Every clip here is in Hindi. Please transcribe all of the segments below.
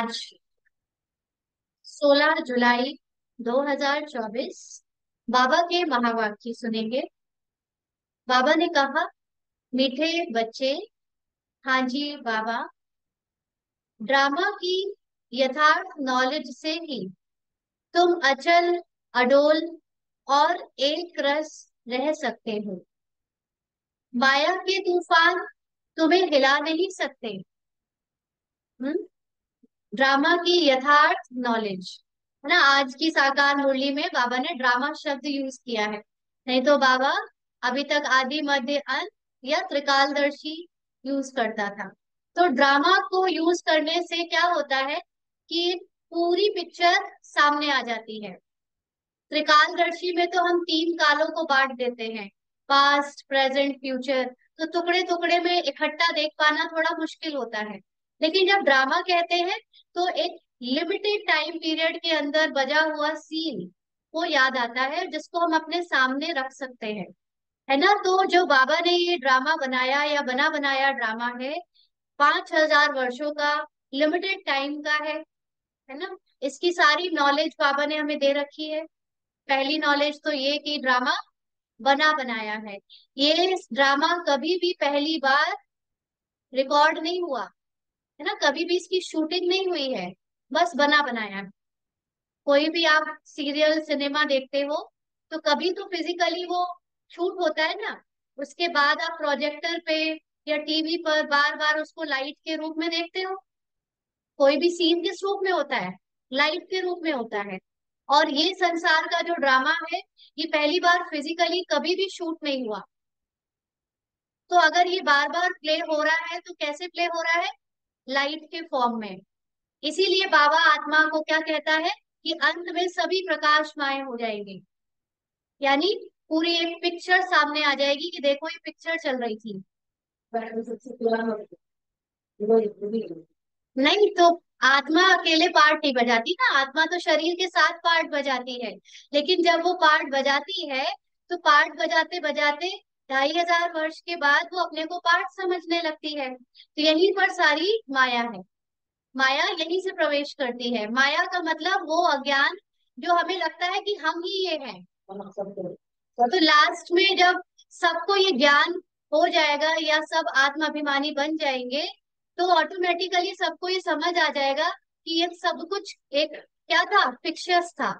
आज 16 जुलाई 2024 बाबा के महावाक्य सुनेंगे। बाबा ने कहा, मीठे बच्चे, हाँ जी बाबा, ड्रामा की यथार्थ नॉलेज से ही तुम अचल, अडोल और एक रस रह सकते हो। माया के तूफान तुम्हें हिला नहीं सकते। हम्म ड्रामा की यथार्थ नॉलेज, है ना। आज की साकार मुरली में बाबा ने ड्रामा शब्द यूज किया है। नहीं तो बाबा अभी तक आदि मध्य अंत या त्रिकालदर्शी यूज करता था। तो ड्रामा को यूज करने से क्या होता है कि पूरी पिक्चर सामने आ जाती है। त्रिकालदर्शी में तो हम तीन कालों को बांट देते हैं, पास्ट, प्रेजेंट, फ्यूचर। तो टुकड़े टुकड़े में इकट्ठा देख पाना थोड़ा मुश्किल होता है। लेकिन जब ड्रामा कहते हैं तो एक लिमिटेड टाइम पीरियड के अंदर बजा हुआ सीन वो याद आता है, जिसको हम अपने सामने रख सकते हैं, है ना। तो जो बाबा ने ये ड्रामा बनाया या बना बनाया ड्रामा है, 5,000 वर्षों का लिमिटेड टाइम का है ना। इसकी सारी नॉलेज बाबा ने हमें दे रखी है। पहली नॉलेज तो ये कि ड्रामा बना बनाया है। ये ड्रामा कभी भी पहली बार रिकॉर्ड नहीं हुआ, है ना। कभी भी इसकी शूटिंग नहीं हुई है, बस बना बनाया है। कोई भी आप सीरियल सिनेमा देखते हो तो कभी तो फिजिकली वो शूट होता है ना। उसके बाद आप प्रोजेक्टर पे या टीवी पर बार बार उसको लाइट के रूप में देखते हो। कोई भी सीन किस रूप में होता है? लाइट के रूप में होता है। और ये संसार का जो ड्रामा है, ये पहली बार फिजिकली कभी भी शूट नहीं हुआ। तो अगर ये बार बार प्ले हो रहा है तो कैसे प्ले हो रहा है? लाइट के फॉर्म में। इसीलिए बाबा आत्मा को क्या कहता है कि अंत में सभी प्रकाशमय हो जाएंगे। यानी पूरी एक पिक्चर सामने आ जाएगी कि देखो ये पिक्चर चल रही थी। नहीं तो आत्मा अकेले पार्ट नहीं बजाती ना, आत्मा तो शरीर के साथ पार्ट बजाती है। लेकिन जब वो पार्ट बजाती है तो पार्ट बजाते बजाते 2,500 वर्ष के बाद वो अपने को पार्ट समझने लगती है। तो यहीं पर सारी माया है। माया यहीं से प्रवेश करती है। माया का मतलब वो अज्ञान जो हमें लगता है कि हम ही ये हैं। तो लास्ट में जब सबको ये ज्ञान हो जाएगा या सब आत्म अभिमानी बन जाएंगे, तो ऑटोमेटिकली सबको ये समझ आ जाएगा कि ये सब कुछ एक क्या था, फिक्शियस था।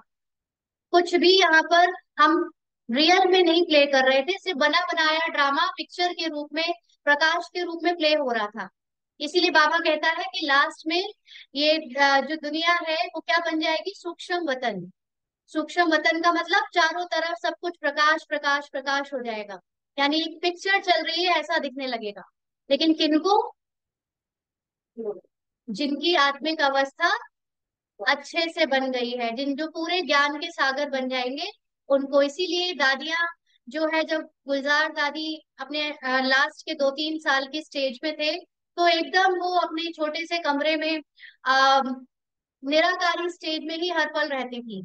कुछ भी यहाँ पर हम रियल में नहीं प्ले कर रहे थे, सिर्फ बना बनाया ड्रामा पिक्चर के रूप में, प्रकाश के रूप में प्ले हो रहा था। इसीलिए बाबा कहता है कि लास्ट में ये जो दुनिया है वो क्या बन जाएगी? सूक्ष्म वतन। सूक्ष्म वतन का मतलब चारों तरफ सब कुछ प्रकाश प्रकाश प्रकाश हो जाएगा। यानी एक पिक्चर चल रही है ऐसा दिखने लगेगा। लेकिन किनको? जिनकी आत्मिक अवस्था अच्छे से बन गई है, जिन जो पूरे ज्ञान के सागर बन जाएंगे उनको। इसीलिए दादियां जो है, जब गुलजार दादी अपने लास्ट के 2-3 साल की स्टेज पे थे, तो एकदम वो अपने छोटे से कमरे में आ, निराकारी स्टेज में ही हर पल रहती थी,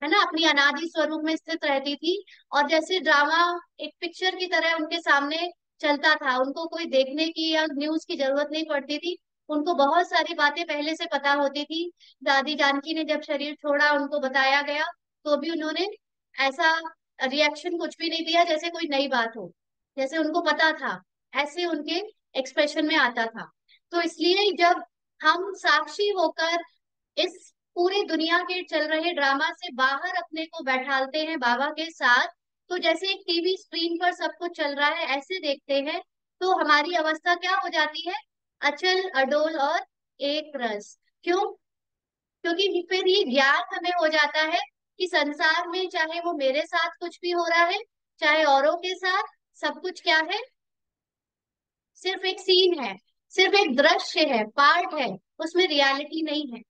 है ना। अपनी अनादि स्वरूप में स्थित रहती थी। और जैसे ड्रामा एक पिक्चर की तरह उनके सामने चलता था, उनको कोई देखने की या न्यूज की जरूरत नहीं पड़ती थी। उनको बहुत सारी बातें पहले से पता होती थी। दादी जानकी ने जब शरीर छोड़ा उनको बताया गया, तो भी उन्होंने ऐसा रिएक्शन कुछ भी नहीं दिया जैसे कोई नई बात हो। जैसे उनको पता था, ऐसे उनके एक्सप्रेशन में आता था। तो इसलिए जब हम साक्षी होकर इस पूरी दुनिया के चल रहे ड्रामा से बाहर अपने को बैठालते हैं बाबा के साथ, तो जैसे एक टीवी स्क्रीन पर सब कुछ चल रहा है ऐसे देखते हैं, तो हमारी अवस्था क्या हो जाती है? अचल, अडोल और एक रस। क्यों? क्योंकि फिर ये ज्ञान हमें हो जाता है कि संसार में चाहे वो मेरे साथ कुछ भी हो रहा है, चाहे औरों के साथ, सब कुछ क्या है? सिर्फ एक सीन है, सिर्फ एक दृश्य है, पार्ट है, उसमें रियलिटी नहीं है।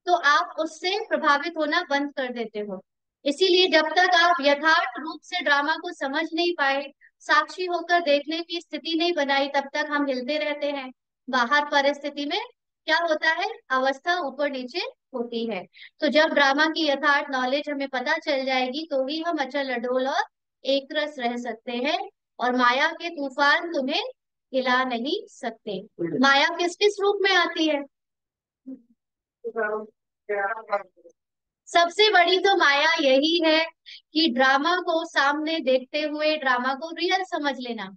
तो आप उससे प्रभावित होना बंद कर देते हो। इसीलिए जब तक आप यथार्थ रूप से ड्रामा को समझ नहीं पाए, साक्षी होकर देखने की स्थिति नहीं बनाई, तब तक हम हिलते रहते हैं। बाहर परिस्थिति में क्या होता है? अवस्था ऊपर नीचे होती है। तो जब ड्रामा की यथार्थ नॉलेज हमें पता चल जाएगी तो ही हम अचल, अडोल और एकरस रह सकते हैं। और माया के तूफान तुम्हें हिला नहीं सकते। माया किस किस रूप में आती है? सबसे बड़ी तो माया यही है कि ड्रामा को सामने देखते हुए ड्रामा को रियल समझ लेना।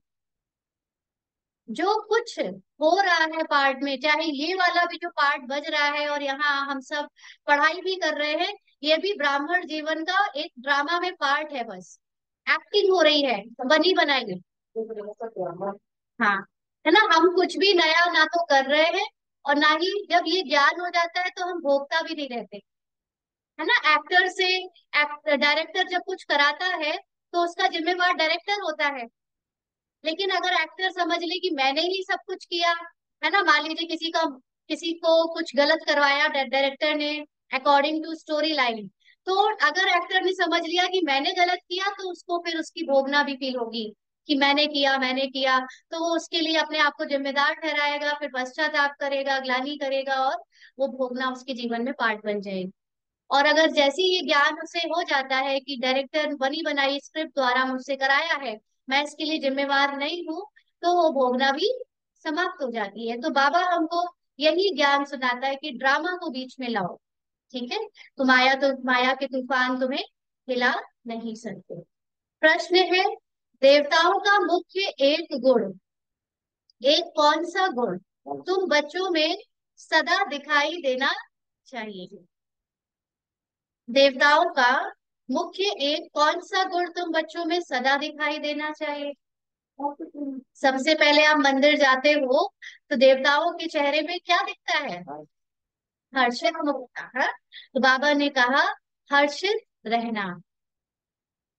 जो कुछ हो रहा है पार्ट में, चाहे ये वाला भी जो पार्ट बज रहा है और यहाँ हम सब पढ़ाई भी कर रहे हैं, ये भी ब्राह्मण जीवन का एक ड्रामा में पार्ट है, बस एक्टिंग हो रही है, बनी बनाई। हाँ, है ना, हम कुछ भी नया ना तो कर रहे हैं, और ना ही जब ये ज्ञान हो जाता है तो हम भोगता भी नहीं रहते, है ना। एक्टर से डायरेक्टर जब कुछ कराता है तो उसका जिम्मेवार डायरेक्टर होता है। लेकिन अगर एक्टर समझ ले कि मैंने ही सब कुछ किया, है ना, मान लीजिए किसी को कुछ गलत करवाया डायरेक्टर ने अकॉर्डिंग टू स्टोरी लाइन, तो अगर एक्टर ने समझ लिया कि मैंने गलत किया तो उसको फिर उसकी भोगना भी फील होगी कि मैंने किया, तो वो उसके लिए अपने आप को जिम्मेदार ठहराएगा, फिर पश्चाताप करेगा, ग्लानि करेगा, और वो भोगना उसके जीवन में पार्ट बन जाएगी। और अगर जैसे ही ये ज्ञान उसे हो जाता है कि डायरेक्टर बनी बनाई स्क्रिप्ट द्वारा मुझसे कराया है, मैं इसके लिए जिम्मेवार नहीं हूँ, तो वो भोगना भी समाप्त हो जाती है। तो बाबा हमको यही ज्ञान सुनाता है कि ड्रामा को बीच में लाओ, ठीक है, तो माया के तूफान तुम्हें हिला नहीं सकते। प्रश्न है, देवताओं का मुख्य एक गुण, एक कौन सा गुण तुम बच्चों में सदा दिखाई देना चाहिए? देवताओं का मुख्य एक कौन सा गुण तुम बच्चों में सदा दिखाई देना चाहिए? सबसे पहले आप मंदिर जाते हो तो देवताओं के चेहरे पे क्या दिखता है? हर्षित मुखता है। तो बाबा ने कहा हर्षित रहना,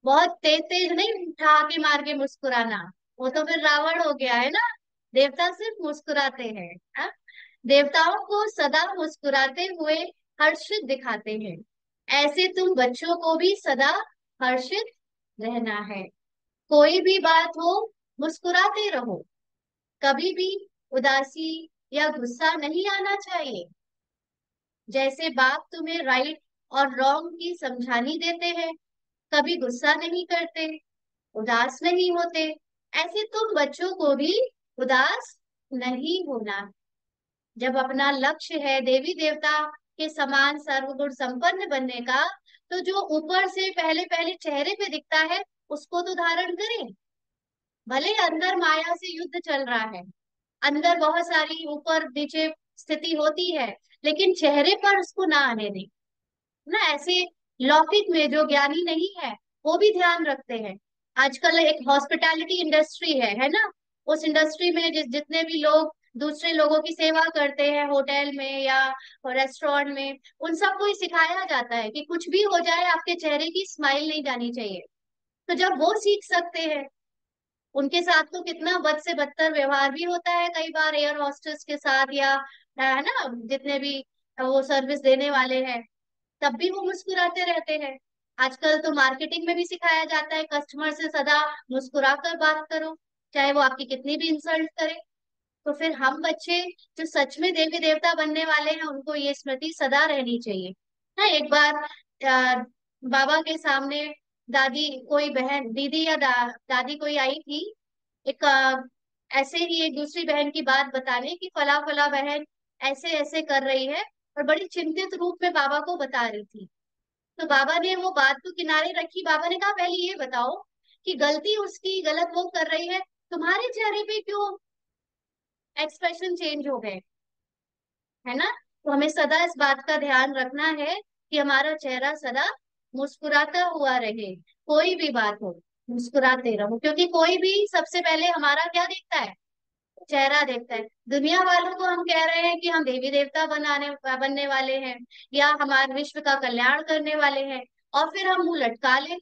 बहुत तेज तेज नहीं ठहाके मार के मुस्कुराना, वो तो फिर रावण हो गया है ना। देवता सिर्फ मुस्कुराते हैं, हाँ? देवताओं को सदा मुस्कुराते हुए हर्षित दिखाते हैं, ऐसे तुम बच्चों को भी सदा हर्षित रहना है। कोई भी बात हो, मुस्कुराते रहो, कभी भी उदासी या गुस्सा नहीं आना चाहिए। जैसे बाप तुम्हें राइट और रॉन्ग की समझानी देते हैं, कभी गुस्सा नहीं करते, उदास नहीं होते, ऐसे तुम बच्चों को भी उदास नहीं होना। जब अपना लक्ष्य है देवी देवता के समान सर्वगुण संपन्न बनने का, तो जो ऊपर से पहले पहले चेहरे पे दिखता है उसको तो धारण करें। भले अंदर माया से युद्ध चल रहा है, अंदर बहुत सारी ऊपर नीचे स्थिति होती है, लेकिन चेहरे पर उसको ना आने दें, ना ऐसे। लौकिक में जो ज्ञानी नहीं है वो भी ध्यान रखते हैं। आजकल एक हॉस्पिटैलिटी इंडस्ट्री है ना, उस इंडस्ट्री में जितने भी लोग दूसरे लोगों की सेवा करते हैं होटल में या रेस्टोरेंट में, उन सबको ही सिखाया जाता है कि कुछ भी हो जाए आपके चेहरे की स्माइल नहीं जानी चाहिए। तो जब वो सीख सकते हैं, उनके साथ तो कितना बद से बदतर व्यवहार भी होता है कई बार एयर होस्टेस के साथ, या है ना, जितने भी वो सर्विस देने वाले हैं, तब भी वो मुस्कुराते रहते हैं। आजकल तो मार्केटिंग में भी सिखाया जाता है कस्टमर से सदा मुस्कुरा कर बात करो, चाहे वो आपकी कितनी भी इंसल्ट करे। तो फिर हम बच्चे जो सच में देवी देवता बनने वाले हैं उनको ये स्मृति सदा रहनी चाहिए। हाँ, एक बार बाबा के सामने दादी कोई बहन दीदी या दादी कोई आई थी, एक ऐसे ही एक दूसरी बहन की बात बताने की फला फला बहन ऐसे ऐसे कर रही है, और बड़ी चिंतित रूप में बाबा को बता रही थी। तो बाबा ने वो बात को किनारे रखी, बाबा ने कहा पहले ये बताओ कि गलती उसकी, गलत वो कर रही है, तुम्हारे चेहरे पे क्यों एक्सप्रेशन चेंज हो गए, है ना। तो हमें सदा इस बात का ध्यान रखना है कि हमारा चेहरा सदा मुस्कुराता हुआ रहे, कोई भी बात हो मुस्कुराते रहो, क्योंकि कोई भी सबसे पहले हमारा क्या देखता है? चेहरा देखता है। दुनिया वालों को हम कह रहे हैं कि हम देवी देवता बनने वाले हैं, या हमारे विश्व का कल्याण करने वाले हैं, और फिर हम मुंह लटका ले,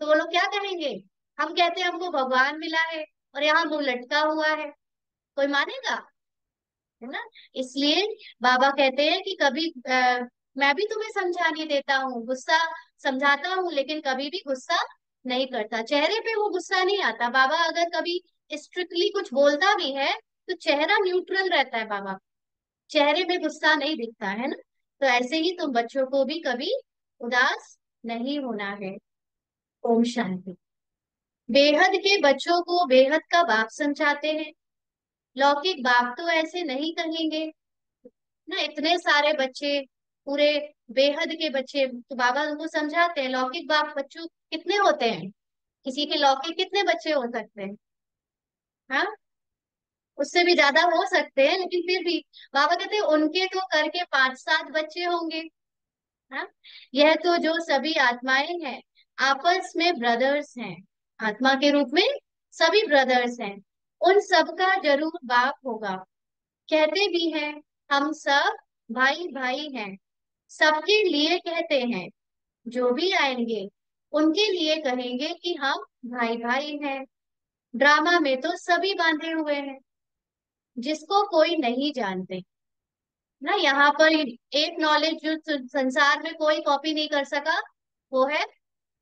तो वो लोग क्या कहेंगे? हम कहते हैं हमको भगवान मिला है और यहाँ मुंह लटका हुआ है, कोई मानेगा? है ना। इसलिए बाबा कहते हैं कि कभी मैं भी तुम्हें समझाने देता हूँ, गुस्सा समझाता हूँ, लेकिन कभी भी गुस्सा नहीं करता, चेहरे पे वो गुस्सा नहीं आता। बाबा अगर कभी स्ट्रिक्टली कुछ बोलता भी है तो चेहरा न्यूट्रल रहता है, बाबा चेहरे पे गुस्सा नहीं दिखता, है ना। तो ऐसे ही तुम बच्चों को भी कभी उदास नहीं होना है। ओम शांति। बेहद के बच्चों को बेहद का बाप समझाते हैं, लौकिक बाप तो ऐसे नहीं कहेंगे। ना, इतने सारे बच्चे, पूरे बेहद के बच्चे, तो बाबा उनको समझाते हैं लौकिक बाप बच्चों कितने होते हैं, किसी के लौकिक कितने बच्चे हो सकते हैं। हाँ, उससे भी ज्यादा हो सकते हैं, लेकिन फिर भी बाबा कहते हैं उनके तो करके 5-7 बच्चे होंगे। हाँ, यह तो जो सभी आत्माएं हैं आपस में ब्रदर्स हैं, आत्मा के रूप में सभी ब्रदर्स हैं, उन सबका जरूर बाप होगा। कहते भी हैं हम सब भाई भाई हैं, सबके लिए कहते हैं, जो भी आएंगे उनके लिए कहेंगे कि हम भाई भाई हैं। ड्रामा में तो सभी बांधे हुए हैं, जिसको कोई नहीं जानते। ना, यहाँ पर एक नॉलेज जो संसार में कोई कॉपी नहीं कर सका, वो है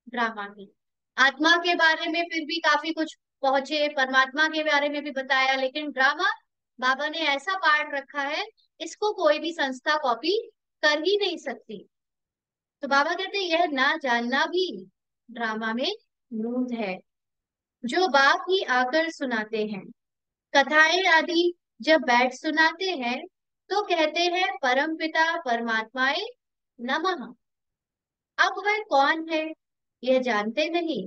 ड्रामा की। आत्मा के बारे में फिर भी काफी कुछ पहुंचे, परमात्मा के बारे में भी बताया, लेकिन ड्रामा बाबा ने ऐसा पार्ट रखा है, इसको कोई भी संस्था कॉपी कर ही नहीं सकती। तो बाबा कहते हैं यह ना जानना भी ड्रामा में नूंद है, जो बाप ही आकर सुनाते हैं। कथाएं आदि जब बैठ सुनाते हैं तो कहते हैं परम पिता परमात्माए नमः। अब वह कौन है यह जानते नहीं,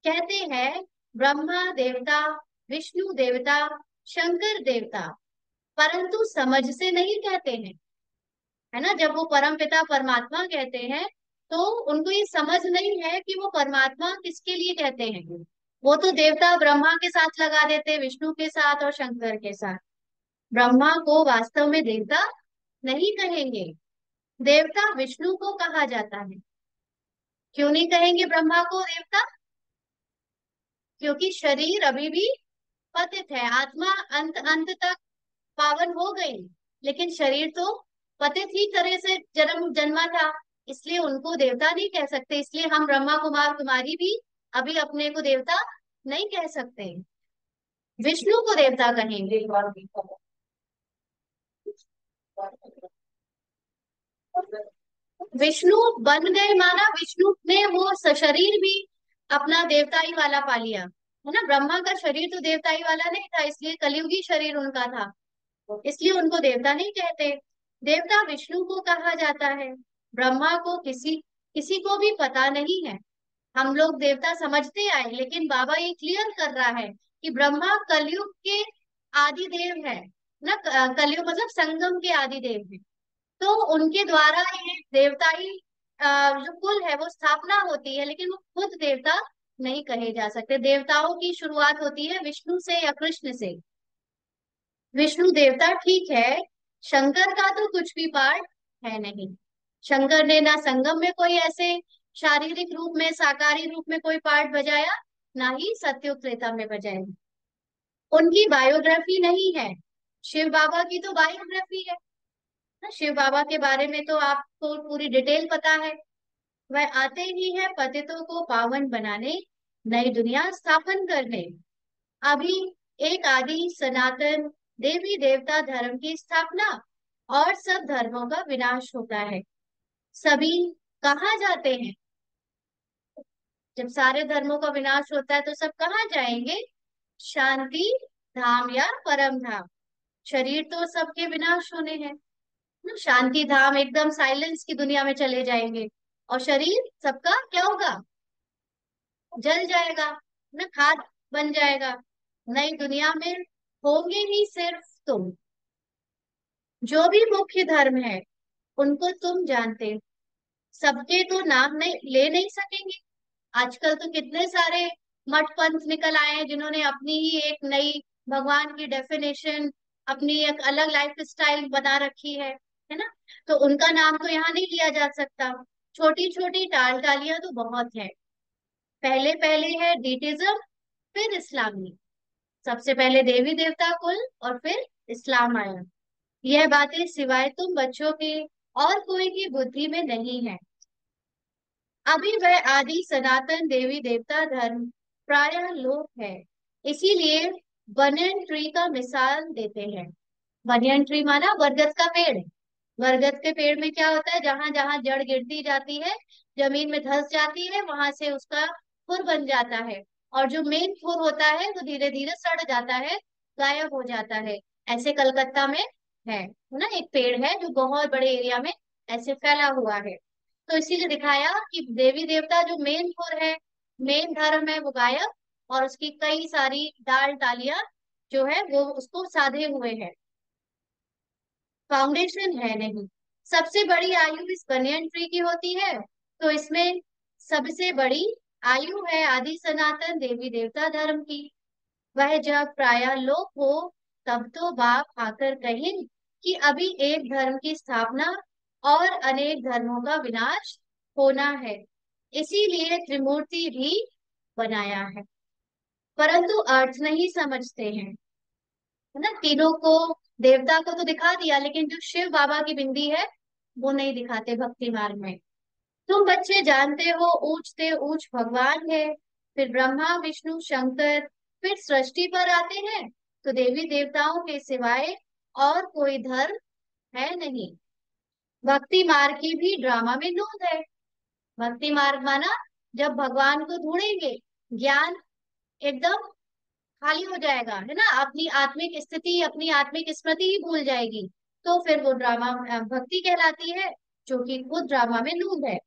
कहते हैं ब्रह्मा देवता, विष्णु देवता, शंकर देवता, परंतु समझ से नहीं कहते हैं। है ना, जब वो परम पिता परमात्मा कहते हैं तो उनको ये समझ नहीं है कि वो परमात्मा किसके लिए कहते हैं। वो तो देवता ब्रह्मा के साथ लगा देते, विष्णु के साथ और शंकर के साथ। ब्रह्मा को वास्तव में देवता नहीं कहेंगे, देवता विष्णु को कहा जाता है। क्यों नहीं कहेंगे ब्रह्मा को देवता? क्योंकि शरीर अभी भी पतित है, आत्मा अंत अंत तक पावन हो गई, लेकिन शरीर तो पतित ही तरह से जन्मा था, इसलिए उनको देवता नहीं कह सकते। इसलिए हम ब्रह्मा कुमार कुमारी भी अभी अपने को देवता नहीं कह सकते, विष्णु को देवता कहेंगे। विष्णु बन गए, माना विष्णु ने वो शरीर भी अपना देवताई वाला पा लिया। है ना, ब्रह्मा का शरीर तो देवताई वाला नहीं था, इसलिए कलयुगी शरीर उनका था, इसलिए उनको देवता नहीं कहते। देवता विष्णु को कहा जाता है, ब्रह्मा को किसी किसी को भी पता नहीं है। हम लोग देवता समझते आए, लेकिन बाबा ये क्लियर कर रहा है कि ब्रह्मा कलयुग के आदि देव है ना, कलयुग मतलब संगम के आदि देव है। तो उनके द्वारा ये देवताई जो कुल है वो स्थापना होती है, लेकिन वो खुद देवता नहीं कहे जा सकते। देवताओं की शुरुआत होती है विष्णु से या कृष्ण से। विष्णु देवता ठीक है, शंकर का तो कुछ भी पार्ट है नहीं। शंकर ने ना संगम में कोई ऐसे शारीरिक रूप में, साकारी रूप में कोई पार्ट बजाया, ना ही सत्युग त्रेता में बजाया। उनकी बायोग्राफी नहीं है, शिव बाबा की तो बायोग्राफी है ना। शिव बाबा के बारे में तो आपको पूरी डिटेल पता है। वह आते ही है पतितों को पावन बनाने, नई दुनिया स्थापन करने। अभी एक आदि सनातन देवी देवता धर्म की स्थापना और सब धर्मों का विनाश होता है। सभी कहाँ जाते हैं? जब सारे धर्मों का विनाश होता है तो सब कहाँ जाएंगे? शांति धाम या परम धाम। शरीर तो सबके विनाश होने हैं ना, शांति धाम एकदम साइलेंस की दुनिया में चले जाएंगे, और शरीर सबका क्या होगा? जल जाएगा ना, खाद बन जाएगा। नई दुनिया में होंगे ही सिर्फ तुम, जो भी मुख्य धर्म है उनको तुम जानते, सबके तो नाम नहीं ले नहीं सकेंगे। आजकल तो कितने सारे मठ पंथ निकल आए हैं, जिन्होंने अपनी ही एक नई भगवान की डेफिनेशन, अपनी एक अलग लाइफ स्टाइल बना रखी है ना। तो उनका नाम तो यहाँ नहीं लिया जा सकता। छोटी छोटी टाल टालियां तो बहुत है। पहले पहले है डीटिज्म, फिर इस्लामी। सबसे पहले देवी देवता कुल और फिर इस्लाम आया। यह बातें सिवाय तुम बच्चों के और कोई की बुद्धि में नहीं है। अभी वह आदि सनातन देवी देवता धर्म प्रायः लोप है, इसीलिए बनियन ट्री का मिसाल देते हैं। बनियन ट्री माना बरगद का पेड़। बरगद के पेड़ में क्या होता है, जहां जहां जड़ गिरती जाती है, जमीन में धंस जाती है, वहां से उसका फुर बन जाता है, और जो मेन फुर होता है वो धीरे धीरे सड़ जाता है, गायब हो जाता है। ऐसे कलकत्ता में है ना, एक पेड़ है जो बहुत बड़े एरिया में ऐसे फैला हुआ है। तो इसीलिए दिखाया कि देवी देवता जो मेन कोर है, मेन धर्म है, वो गायब, और उसकी कई सारी डाल डालियां जो है वो उसको साधे हुए हैं, फाउंडेशन है नहीं। सबसे बड़ी आयु इस बनियन ट्री की होती है, तो इसमें सबसे बड़ी आयु है आदि सनातन देवी देवता धर्म की। वह जब प्रायः लोप हो, तब तो बाप आकर कहें कि अभी एक धर्म की स्थापना और अनेक धर्मों का विनाश होना है, इसीलिए त्रिमूर्ति भी बनाया है। परंतु अर्थ नहीं समझते हैं, है ना। तीनों को, देवता को तो दिखा दिया, लेकिन जो शिव बाबा की बिंदी है वो नहीं दिखाते भक्ति मार्ग में। तुम बच्चे जानते हो ऊंच से ऊंच भगवान है, फिर ब्रह्मा विष्णु शंकर, फिर सृष्टि पर आते हैं, तो देवी देवताओं के सिवाय और कोई धर्म है नहीं। भक्ति मार्ग की भी ड्रामा में नोंद है। भक्ति मार्ग माना जब भगवान को ढूंढेंगे, ज्ञान एकदम खाली हो जाएगा, है ना, अपनी आत्मिक स्थिति, अपनी आत्मिक स्मृति ही भूल जाएगी, तो फिर वो ड्रामा भक्ति कहलाती है, जो कि खुद ड्रामा में नूंद है।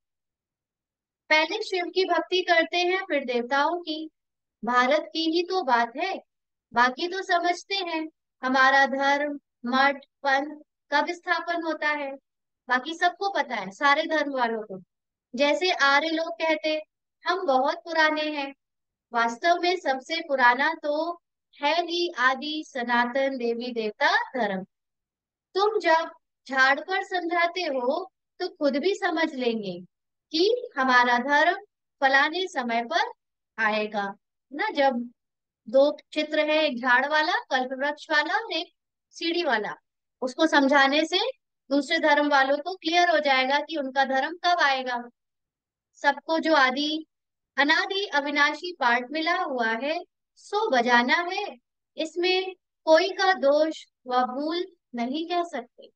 पहले शिव की भक्ति करते हैं, फिर देवताओं की। भारत की ही तो बात है, बाकी तो समझते हैं। हमारा धर्म, मठ, पंथ कब स्थापन होता है, बाकी सबको पता है, सारे धर्म वालों को। जैसे आर्य लोग कहते हम बहुत पुराने हैं, वास्तव में सबसे पुराना तो है ही आदि सनातन देवी देवता धर्म। तुम जब झाड़ पर समझाते हो तो खुद भी समझ लेंगे कि हमारा धर्म फलाने समय पर आएगा, ना। जब दो चित्र है, एक झाड़ वाला कल्प वृक्ष वाला और एक सीढ़ी वाला, उसको समझाने से दूसरे धर्म वालों को क्लियर हो जाएगा कि उनका धर्म कब आएगा। सबको जो आदि अनादि अविनाशी पाठ मिला हुआ है, सो बजाना है। इसमें कोई का दोष व भूल नहीं कह सकते।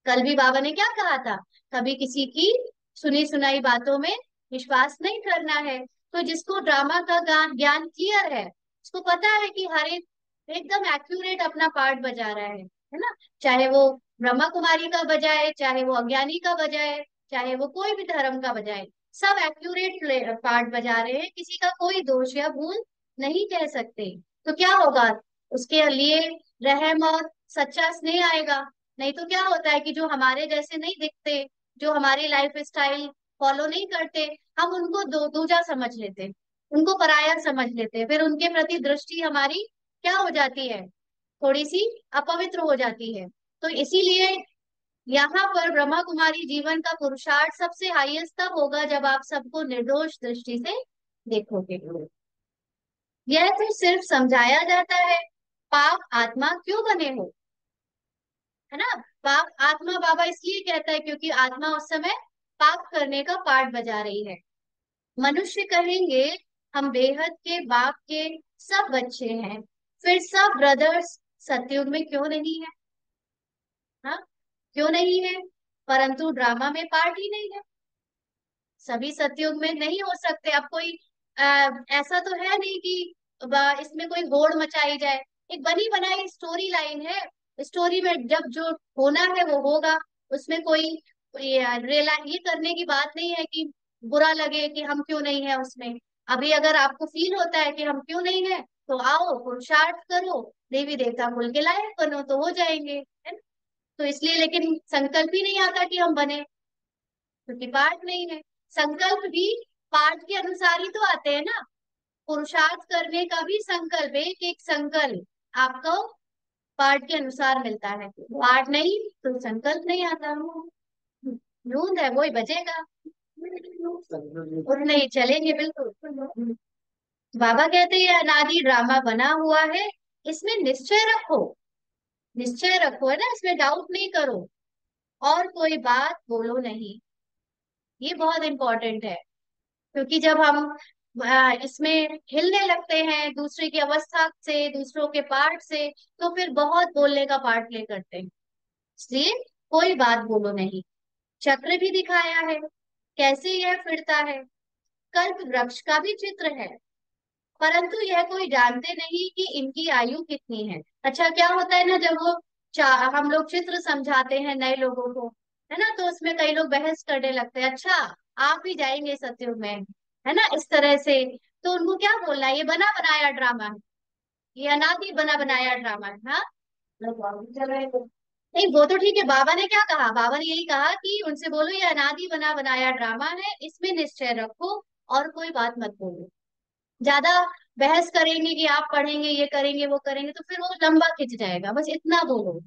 कल भी बाबा ने क्या कहा था, कभी किसी की सुनी सुनाई बातों में विश्वास नहीं करना है। तो जिसको ड्रामा का ज्ञान क्लियर है, उसको पता है कि हर एक एकदम एक्यूरेट अपना पार्ट बजा रहा है ना। चाहे वो ब्रह्मा कुमारी का बजाए, चाहे वो अज्ञानी का बजाए, चाहे वो कोई भी धर्म का बजाए, सब एक्यूरेट पार्ट बजा रहे हैं, किसी का कोई दोष या भूल नहीं कह सकते। तो क्या होगा, उसके लिए रहम और सच्चा स्नेह आएगा। नहीं तो क्या होता है कि जो हमारे जैसे नहीं दिखते, जो हमारी लाइफ स्टाइल फॉलो नहीं करते, हम उनको दूजा समझ लेते, उनको पराया समझ लेते, फिर उनके प्रति दृष्टि हमारी क्या हो जाती है, थोड़ी सी अपवित्र हो जाती है। तो इसीलिए यहाँ पर ब्रह्मा कुमारी जीवन का पुरुषार्थ सबसे हाईएस्ट तब होगा जब आप सबको निर्दोष दृष्टि से देखोगे। यह तो सिर्फ समझाया जाता है, पाप आत्मा क्यों बने हो, है ना। पाप आत्मा बाबा इसलिए कहता है क्योंकि आत्मा उस समय पाप करने का पार्ट बजा रही है। मनुष्य कहेंगे हम बेहद के बाप के सब बच्चे हैं, फिर सब ब्रदर्स सतयुग में क्यों नहीं है, हाँ, क्यों नहीं है। परंतु ड्रामा में पार्ट ही नहीं है, सभी सतयुग में नहीं हो सकते। अब कोई ऐसा तो है नहीं कि इसमें कोई होड़ मचाई जाए, एक बनी बनाई स्टोरी लाइन है। स्टोरी में जब जो होना है वो होगा, उसमें कोई ये करने की बात नहीं है कि बुरा लगे कि हम क्यों नहीं है उसमें। अभी अगर आपको फील होता है कि हम क्यों नहीं है, तो आओ पुरुषार्थ करो, देवी देवता कुल के लायक बनो, तो हो जाएंगे, है ना। तो इसलिए, लेकिन संकल्प ही नहीं आता कि हम बने, क्योंकि पाठ नहीं है। संकल्प भी पाठ के अनुसार ही तो आते हैं ना। पुरुषार्थ करने का भी संकल्प, एक एक संकल्प आपको पाठ के अनुसार मिलता है। पाठ नहीं तो संकल्प नहीं आता, नूंद है वही बजेगा, और नहीं चलेंगे बिल्कुल। बाबा कहते हैं ये अनादि ड्रामा बना हुआ है, इसमें निश्चय रखो, निश्चय रखो, है ना, इसमें डाउट नहीं करो, और कोई बात बोलो नहीं। ये बहुत इंपॉर्टेंट है, क्योंकि जब हम इसमें हिलने लगते हैं दूसरे की अवस्था से, दूसरों के पार्ट से, तो फिर बहुत बोलने का पार्ट प्ले करते हैं। इसलिए कोई बात बोलो नहीं। चक्र भी दिखाया है कैसे यह फिरता है, कल्प वृक्ष का भी चित्र है, परंतु यह कोई जानते नहीं कि इनकी आयु कितनी है। अच्छा, क्या होता है ना, जब वो हम लोग चित्र समझाते हैं नए लोगों को, है ना, तो उसमें कई लोग बहस करने लगते हैं, अच्छा आप ही जाएंगे सत्युग में, है ना, इस तरह से। तो उनको क्या बोलना है, ये बना बनाया ड्रामा है, ये अनादि बना बनाया ड्रामा है। हाँ, नहीं वो तो ठीक है, बाबा ने क्या कहा, बाबा ने यही कहा कि उनसे बोलो ये अनादि बना बनाया ड्रामा है, इसमें निश्चय रखो और कोई बात मत बोलो। ज्यादा बहस करेंगे कि आप पढ़ेंगे ये करेंगे वो करेंगे तो फिर वो लंबा खिंच जाएगा, बस इतना बोलो।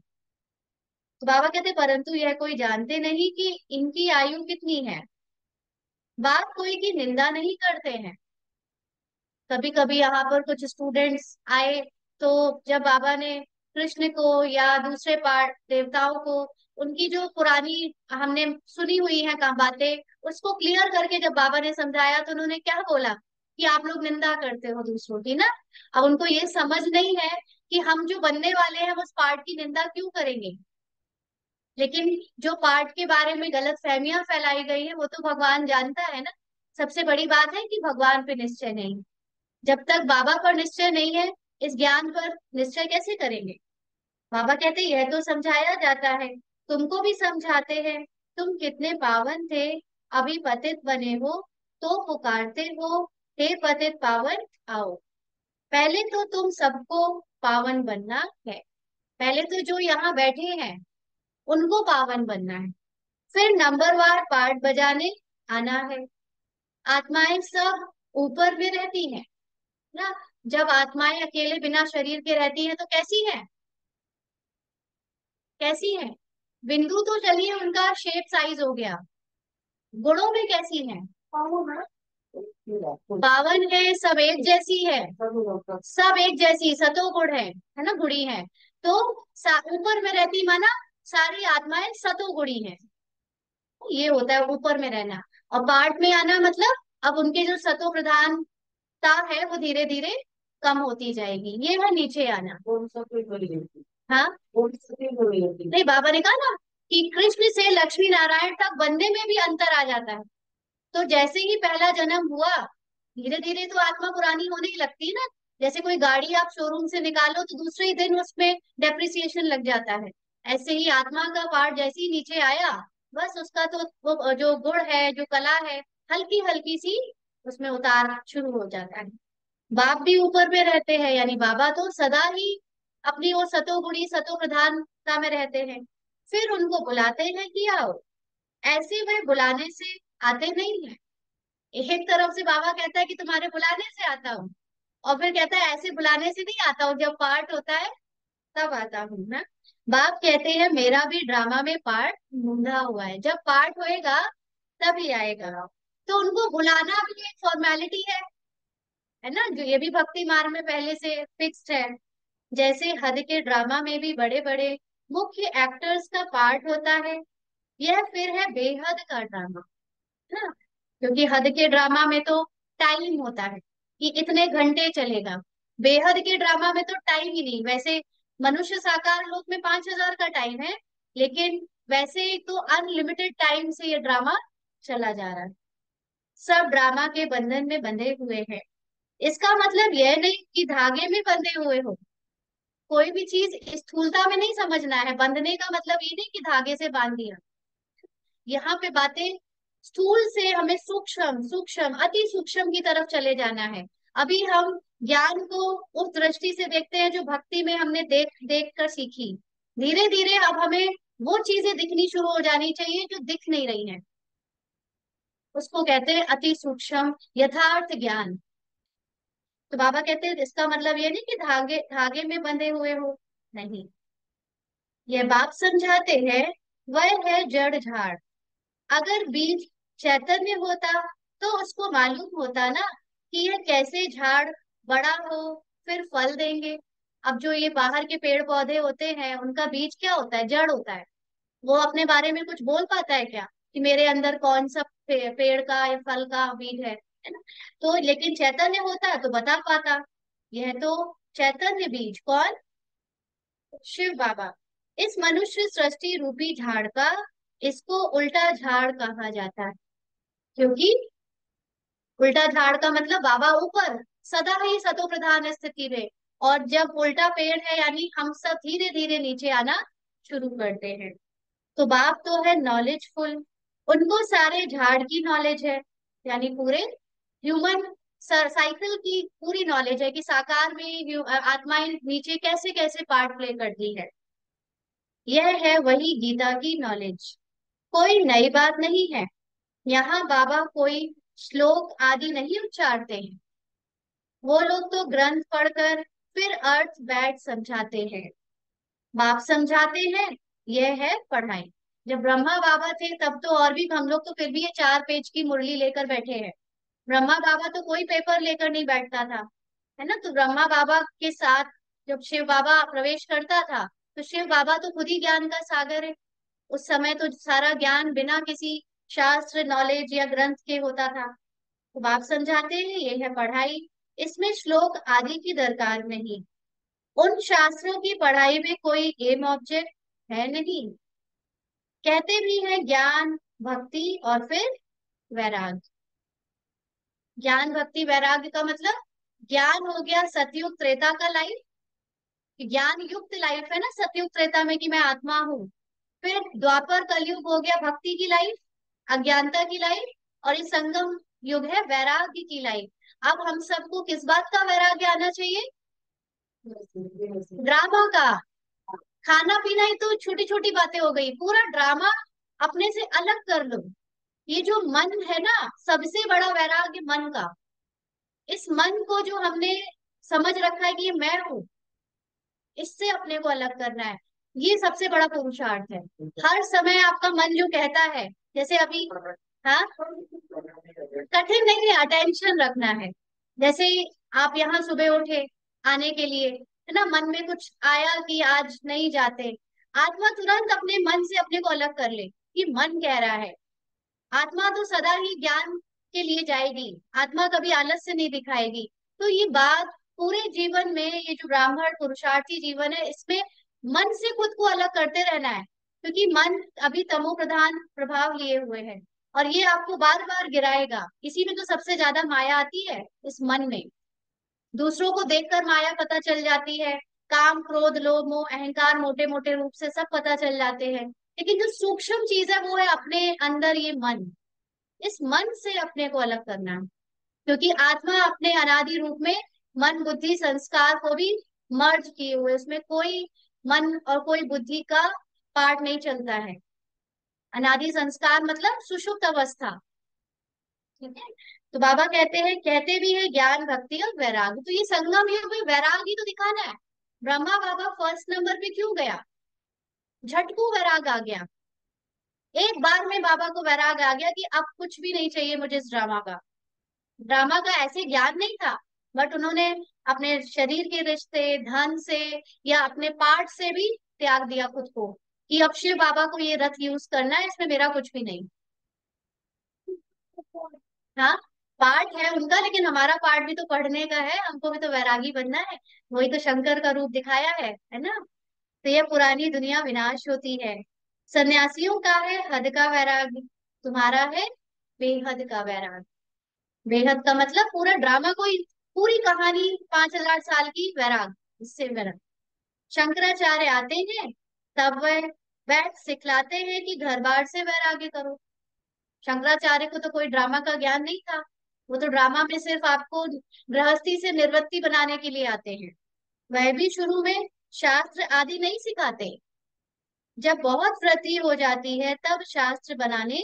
तो बाबा कहते परंतु यह कोई जानते नहीं कि इनकी आयु कितनी है, बात कोई की निंदा नहीं करते हैं। कभी कभी यहाँ पर कुछ स्टूडेंट्स आए, तो जब बाबा ने कृष्ण को या दूसरे पार्ट देवताओं को, उनकी जो पुरानी हमने सुनी हुई है का बातें, उसको क्लियर करके जब बाबा ने समझाया तो उन्होंने क्या बोला कि आप लोग निंदा करते हो दूसरों की ना। अब उनको ये समझ नहीं है कि हम जो बनने वाले हैं उस पार्ट की निंदा क्यों करेंगे। लेकिन जो पार्ट के बारे में गलत फहमियां फैलाई गई है वो तो भगवान जानता है ना। सबसे बड़ी बात है कि भगवान पे निश्चय नहीं, जब तक बाबा पर निश्चय नहीं है इस ज्ञान पर निश्चय कैसे करेंगे। बाबा कहते यह तो समझाया जाता है, तुमको भी समझाते हैं, तुम कितने पावन थे, अभी पतित बने हो तो पुकारते हो, हे पतित पावन आओ। पहले तो तुम सबको पावन बनना है, पहले तो जो यहाँ बैठे हैं उनको पावन बनना है, फिर नंबरवार पार्ट बजाने आना है। आत्माएं सब ऊपर में रहती हैं ना, जब आत्माएं अकेले बिना शरीर के रहती हैं तो कैसी है, कैसी है। बिंदु तो चलिए उनका शेप साइज हो गया, गुणों में कैसी है, पावन है, सब एक जैसी है, सब एक जैसी सतो गुण है ना, गुणी है। तो ऊपर में रहती माना सारी आत्माएं सतो गुणी है, ये होता है ऊपर में रहना। और पार्ट में आना मतलब अब उनके जो सतो प्रधानता है वो धीरे धीरे कम होती जाएगी, ये है नीचे आना। हाँ, नहीं बाबा ने कहा ना कि कृष्ण से लक्ष्मी नारायण तक बनने में भी अंतर आ जाता है। तो जैसे ही पहला जन्म हुआ धीरे धीरे तो आत्मा पुरानी होने ही लगती है ना। जैसे कोई गाड़ी आप शोरूम से निकालो तो दूसरे ही दिन उसमें डेप्रिसिएशन लग जाता है, ऐसे ही आत्मा का पार्ट जैसे ही नीचे आया बस उसका तो वो जो गुण है जो कला है हल्की हल्की सी उसमें उतार शुरू हो जाता है। बाप भी ऊपर में रहते हैं, यानी बाबा तो सदा ही अपनी वो सतोगुणी सतो प्रधानता में रहते हैं। फिर उनको बुलाते हैं कि आओ, ऐसे वे बुलाने से आते नहीं है। एक तरफ से बाबा कहता है कि तुम्हारे बुलाने से आता हूँ, और फिर कहता है ऐसे बुलाने से नहीं आता हूँ, जब पार्ट होता है तब आता हूँ ना। बाप कहते हैं मेरा भी ड्रामा में पार्ट मूंढा हुआ है, जब पार्ट होएगा तभी आएगा। तो उनको बुलाना भी एक फॉर्मेलिटी है ना, जो ये भी भक्ति मार्ग में पहले से फिक्स्ड है। जैसे हद के ड्रामा में भी बड़े बड़े मुख्य एक्टर्स का पार्ट होता है, यह फिर है बेहद का ड्रामा, है ना। क्योंकि हद के ड्रामा में तो टाइम होता है कि इतने घंटे चलेगा, बेहद के ड्रामा में तो टाइम ही नहीं। वैसे मनुष्य साकार लोक में 5,000 का टाइम है, लेकिन वैसे तो अनलिमिटेड टाइम से ये ड्रामा चला जा रहा है। सब ड्रामा के बंधन में बंधे हुए हैं, इसका मतलब यह नहीं कि धागे में बंधे हुए हो। कोई भी चीज स्थूलता में नहीं समझना है, बंधने का मतलब ये नहीं कि धागे से बांध दिया। यहाँ पे बातें स्थूल से हमें सूक्ष्म सूक्ष्म अति सूक्ष्म की तरफ चले जाना है। अभी हम ज्ञान को उस दृष्टि से देखते हैं जो भक्ति में हमने देख देख कर सीखी। धीरे धीरे अब हमें वो चीजें दिखनी शुरू हो जानी चाहिए जो दिख नहीं रही हैं, उसको कहते हैं अति सूक्ष्म यथार्थ ज्ञान। तो बाबा कहते हैं इसका मतलब ये नहीं कि धागे धागे में बंधे हुए हो, नहीं। यह बात समझाते हैं वह है जड़ झाड़। अगर बीज चैतन्य होता तो उसको मालूम होता ना कि यह कैसे झाड़ बड़ा हो फिर फल देंगे। अब जो ये बाहर के पेड़ पौधे होते हैं उनका बीज क्या होता है, जड़ होता है। वो अपने बारे में कुछ बोल पाता है क्या कि मेरे अंदर कौन सा पेड़ का या फल का बीज है ना। तो लेकिन चैतन्य होता तो बता पाता। यह तो चैतन्य बीज कौन, शिव बाबा। इस मनुष्य सृष्टि रूपी झाड़ का इसको उल्टा झाड़ कहा जाता है, क्योंकि उल्टा झाड़ का मतलब बाबा ऊपर सदा ही सतो प्रधान स्थिति में, और जब उल्टा पेड़ है यानी हम सब धीरे धीरे नीचे आना शुरू करते हैं। तो बाप तो है नॉलेजफुल, उनको सारे झाड़ की नॉलेज है, यानी पूरे ह्यूमन साइकिल की पूरी नॉलेज है कि साकार में आत्माएं नीचे कैसे कैसे पार्ट प्ले करती है। यह है वही गीता की नॉलेज, कोई नई बात नहीं है। यहाँ बाबा कोई श्लोक आदि नहीं उच्चारते हैं, वो लोग तो ग्रंथ पढ़कर फिर अर्थ बैठ समझाते हैं। बाप समझाते हैं, यह है पढ़ाई। जब ब्रह्मा बाबा थे तब तो और भी हम लोग तो फिर भी ये 4 पेज की मुरली लेकर बैठे हैं। ब्रह्मा बाबा तो कोई पेपर लेकर नहीं बैठता था, है ना। तो ब्रह्मा बाबा के साथ जब शिव बाबा प्रवेश करता था, तो शिव बाबा तो खुद ही ज्ञान का सागर है। उस समय तो सारा ज्ञान बिना किसी शास्त्र नॉलेज या ग्रंथ के होता था। तो बाप समझाते हैं, ये है पढ़ाई, इसमें श्लोक आदि की दरकार नहीं। उन शास्त्रों की पढ़ाई में कोई एम ऑब्जेक्ट है नहीं। कहते भी है ज्ञान भक्ति और फिर वैराग्य। ज्ञान भक्ति वैराग्य का मतलब, ज्ञान हो गया सतयुग त्रेता का लाइफ, ज्ञान युक्त लाइफ है ना सतयुग त्रेता में कि मैं आत्मा हूँ। फिर द्वापर कलयुग हो गया भक्ति की लाइफ, अज्ञानता की लाइफ, और ये संगम युग है वैराग्य की लाइफ। अब हम सबको किस बात का वैराग्य आना चाहिए? ड्रामा का। खाना पीना ही तो छोटी छोटी बातें हो गई, पूरा ड्रामा अपने से अलग कर लो। ये जो मन है ना, सबसे बड़ा वैराग्य मन का। इस मन को जो हमने समझ रखा है कि ये मैं हूँ, इससे अपने को अलग करना है। ये सबसे बड़ा पुरुषार्थ है। हर समय आपका मन जो कहता है, जैसे अभी, हाँ, कठिन नहीं है, अटेंशन रखना है। जैसे आप यहाँ सुबह उठे आने के लिए, है ना, मन में कुछ आया कि आज नहीं जाते, आत्मा तुरंत अपने मन से अपने को अलग कर ले कि मन कह रहा है। आत्मा तो सदा ही ज्ञान के लिए जाएगी, आत्मा कभी आलस से नहीं दिखाएगी। तो ये बात पूरे जीवन में, ये जो ब्राह्मण पुरुषार्थी जीवन है, इसमें मन से खुद को अलग करते रहना है, क्योंकि मन अभी तमो प्रधान प्रभाव लिए हुए है, और ये आपको बार बार गिराएगा। इसी में तो सबसे ज्यादा माया आती है, इस मन में। दूसरों को देखकर माया पता चल जाती है, काम क्रोध लोभ मोह अहंकार मोटे मोटे रूप से सब पता चल जाते हैं। लेकिन जो सूक्ष्म चीज है वो है अपने अंदर ये मन। इस मन से अपने को अलग करना है, क्योंकि आत्मा अपने अनादि रूप में मन बुद्धि संस्कार को भी मर्ज किए हुए, उसमें कोई मन और कोई बुद्धि का पार्ट नहीं चलता है। अनादि संस्कार मतलब सुषुप्त अवस्था। ठीक है। तो बाबा कहते हैं, कहते भी है ज्ञान भक्ति और वैराग्य, तो ये संगम युग में वैराग्य तो दिखाना है। ब्रह्मा बाबा फर्स्ट नंबर पे क्यों गया? झटकू वैराग आ गया, एक बार में बाबा को वैराग आ गया कि अब कुछ भी नहीं चाहिए मुझे इस ड्रामा का। ड्रामा का ऐसे ज्ञान नहीं था, बट उन्होंने अपने शरीर के रिश्ते धन से या अपने पार्ट से भी त्याग दिया खुद को, कि अब शिव बाबा को ये रथ यूज करना है, इसमें मेरा कुछ भी नहीं। हाँ, पार्ट है उनका, लेकिन हमारा पार्ट भी तो पढ़ने का है, हमको भी तो वैरागी बनना है। वही तो शंकर का रूप दिखाया है ना। तो ये पुरानी दुनिया विनाश होती है। सन्यासियों का है हद का वैराग्य, तुम्हारा है बेहद का वैराग्य। बेहद का मतलब पूरा ड्रामा, कोई पूरी कहानी 5,000 साल की वैराग, इससे वैराग। शंकराचार्य आते हैं, तब वह बैठ सिखलाते हैं कि घर बार से वैराग्य करो। शंकराचार्य को तो कोई ड्रामा का ज्ञान नहीं था, वो तो ड्रामा में सिर्फ आपको गृहस्थी से निर्वृत्ति बनाने के लिए आते हैं। वह भी शुरू में शास्त्र आदि नहीं सिखाते, जब बहुत वृद्धि हो जाती है तब शास्त्र बनाने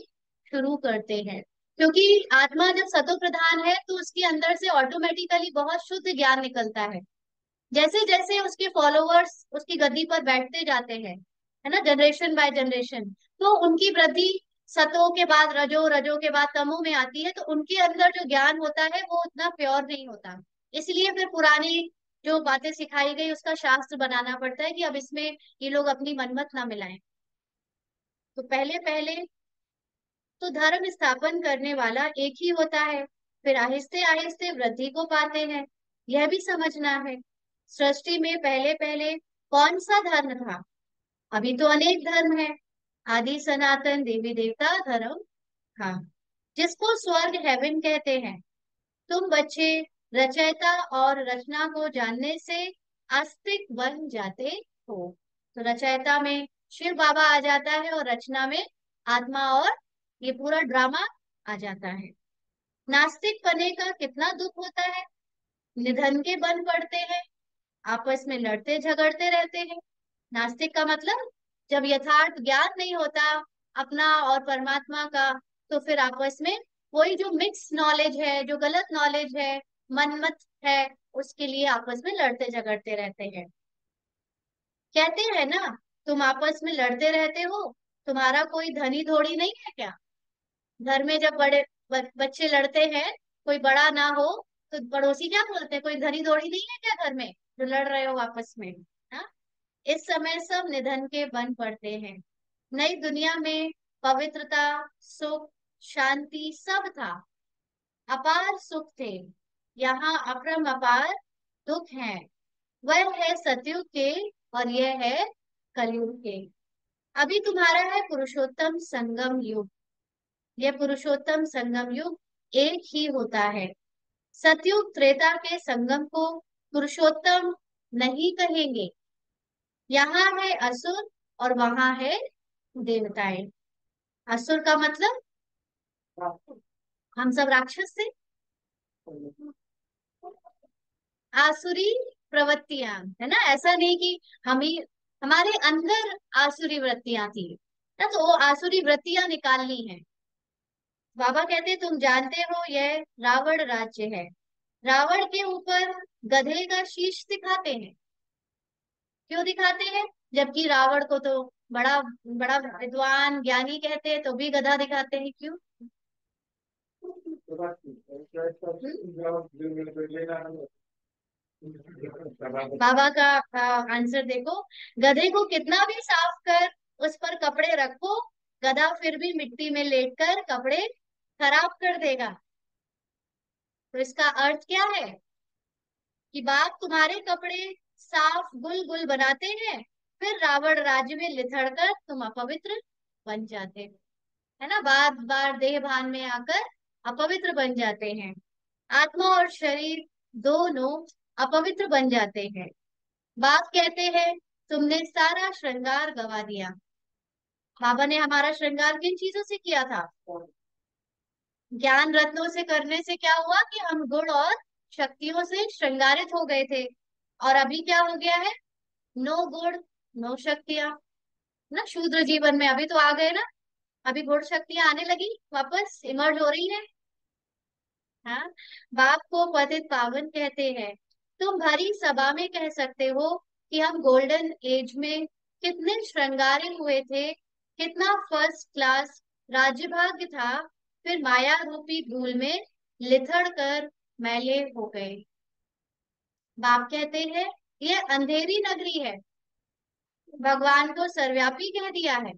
शुरू करते हैं। क्योंकि आत्मा जब सतो प्रधान है तो उसके अंदर से ऑटोमेटिकली बहुत शुद्ध ज्ञान निकलता है। जैसे जैसे उसके फॉलोअर्स उसकी गद्दी पर बैठते जाते हैं, है ना, जनरेशन बाय जनरेशन, तो उनकी वृद्धि सतो के बाद रजो, रजो के बाद तमो में आती है, तो उनके अंदर जो ज्ञान होता है वो उतना प्योर नहीं होता। इसलिए फिर पुरानी जो बातें सिखाई गई उसका शास्त्र बनाना पड़ता है कि अब इसमें ये लोग अपनी मनमत ना मिलाएं। तो पहले पहले तो धर्म स्थापन करने वाला एक ही होता है, फिर आहिस्ते आहिस्ते वृद्धि को पाते हैं। यह भी समझना है, सृष्टि में पहले पहले कौन सा धर्म था? अभी तो अनेक धर्म है। आदि सनातन देवी देवता धर्म, हाँ, जिसको स्वर्ग हेवन कहते हैं। तुम बच्चे रचयिता और रचना को जानने से आस्तिक बन जाते हो। तो रचयिता में शिव बाबा आ जाता है और रचना में आत्मा और ये पूरा ड्रामा आ जाता है। नास्तिक पने का कितना दुख होता है, निधन के बन पड़ते हैं, आपस में लड़ते झगड़ते रहते हैं। नास्तिक का मतलब जब यथार्थ ज्ञान नहीं होता अपना और परमात्मा का, तो फिर आपस में वही जो मिक्स नॉलेज है, जो गलत नॉलेज है, मनमत है, उसके लिए आपस में लड़ते झगड़ते रहते हैं। कहते हैं ना, तुम आपस में लड़ते रहते हो, तुम्हारा कोई धनी थोड़ी नहीं है क्या। घर में जब बड़े बच्चे लड़ते हैं, कोई बड़ा ना हो, तो पड़ोसी क्या बोलते हैं, कोई धनी थोड़ी नहीं है क्या घर में जो लड़ रहे हो आपस में। हाँ? इस समय सब निधन के बन पड़ते हैं। नई दुनिया में पवित्रता, सुख, शांति सब था, अपार सुख थे। यहाँ अपरम अपार दुख है। वह है सतयुग के और यह है कलयुग के। अभी तुम्हारा है पुरुषोत्तम संगम युग। यह पुरुषोत्तम संगम युग एक ही होता है। सतयुग त्रेता के संगम को पुरुषोत्तम नहीं कहेंगे। यहाँ है असुर और वहां है देवताएं। असुर का मतलब हम सब राक्षस थे। आसुरी प्रवृत्तियां, है ना, ऐसा नहीं कि हम ही, हमारे अंदर आसुरी वृत्तियां थी ना, तो वो आसुरी वृत्तियां निकालनी है। बाबा कहते तुम जानते हो यह रावण राज्य है। रावण के ऊपर गधे का शीश दिखाते हैं। क्यों दिखाते हैं, जबकि रावण को तो बड़ा बड़ा विद्वान ज्ञानी कहते हैं, तो भी गधा दिखाते हैं, क्यों। बाबा का आंसर देखो, गधे को कितना भी साफ कर उस पर कपड़े रखो, गधा फिर भी मिट्टी में लेटकर कपड़े खराब कर देगा। तो इसका अर्थ क्या है कि बाप तुम्हारे कपड़े साफ गुल गुल बनाते हैं, फिर रावण राज्य में लिथड़ कर तुम अपवित्र बन जाते हो, है ना, बार बार देह भान में आकर अपवित्र बन जाते हैं। आत्मा और शरीर दोनों अपवित्र बन जाते हैं। बाप कहते हैं तुमने सारा श्रृंगार गवा दिया। बाबा ने हमारा श्रृंगार किन चीजों से किया था, ज्ञान रत्नों से करने से क्या हुआ कि हम गुण और शक्तियों से श्रृंगारित हो गए थे। और अभी क्या हो गया है, नो गुण नो शक्तियां, ना शूद्र जीवन में अभी तो आ गए ना, अभी गुण शक्तियां आने लगी, वापस इमर्ज हो रही है। हाँ, बाप को पतित पावन कहते हैं। तुम भरी सभा में कह सकते हो कि हम गोल्डन एज में कितने श्रृंगारे हुए थे, कितना फर्स्ट क्लास राज्य भाग्य था, फिर माया रूपी धूल में लिथड़ कर मैले हो गए। बाप कहते हैं ये अंधेरी नगरी है, भगवान को सर्वव्यापी कह दिया है।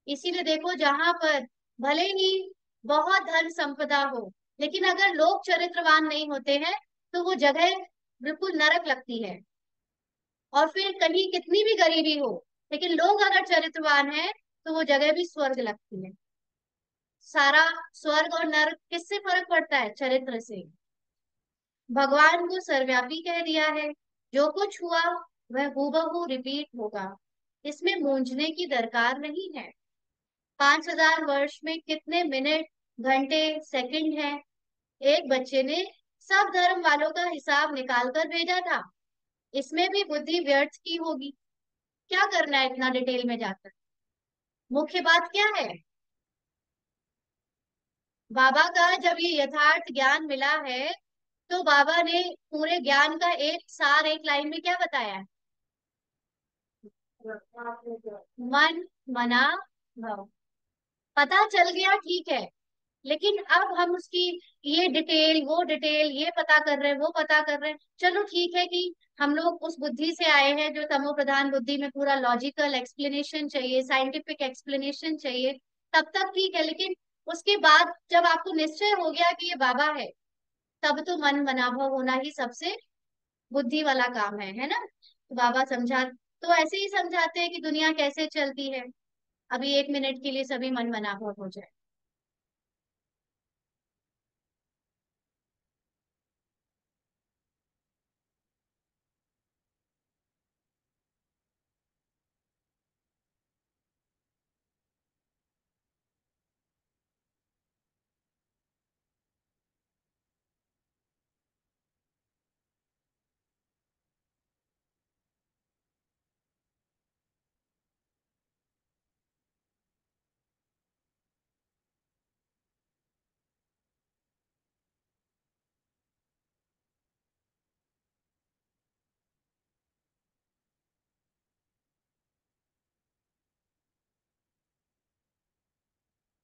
इसीलिए देखो, जहां पर भले ही बहुत धन संपदा हो, लेकिन अगर लोग चरित्रवान नहीं होते हैं, तो वो जगह बिल्कुल नरक लगती है। और फिर कहीं कितनी भी गरीबी हो, लेकिन लोग अगर चरित्रवान हैं, तो वो जगह भी स्वर्ग लगती है। सारा स्वर्ग और नरक किससे फर्क पड़ता है, चरित्र से। भगवान को सर्वव्यापी कह दिया है। जो कुछ हुआ वह हूबहू रिपीट होगा, इसमें मूंझने की दरकार नहीं है। 5,000 वर्ष में कितने मिनट, घंटे, सेकंड हैं। एक बच्चे ने सब धर्म वालों का हिसाब निकाल कर भेजा था, इसमें भी बुद्धि व्यर्थ की होगी। क्या करना है इतना डिटेल में जाकर, मुख्य बात क्या है। बाबा का जब ये यथार्थ ज्ञान मिला है, तो बाबा ने पूरे ज्ञान का एक सार एक लाइन में क्या बताया है, मन मना भव। पता चल गया ठीक है, लेकिन अब हम उसकी ये डिटेल वो डिटेल, ये पता कर रहे हैं वो पता कर रहे हैं, चलो ठीक है कि हम लोग उस बुद्धि से आए हैं जो तमो प्रधान बुद्धि में पूरा लॉजिकल एक्सप्लेनेशन चाहिए, साइंटिफिक एक्सप्लेनेशन चाहिए, तब तक ठीक है। लेकिन उसके बाद जब आपको निश्चय हो गया कि ये बाबा है, तब तो मन मनाभव होना ही सबसे बुद्धि वाला काम है ना। तो बाबा समझा, तो ऐसे ही समझाते हैं कि दुनिया कैसे चलती है। अभी 1 मिनट के लिए सभी मन मनाभव हो जाए।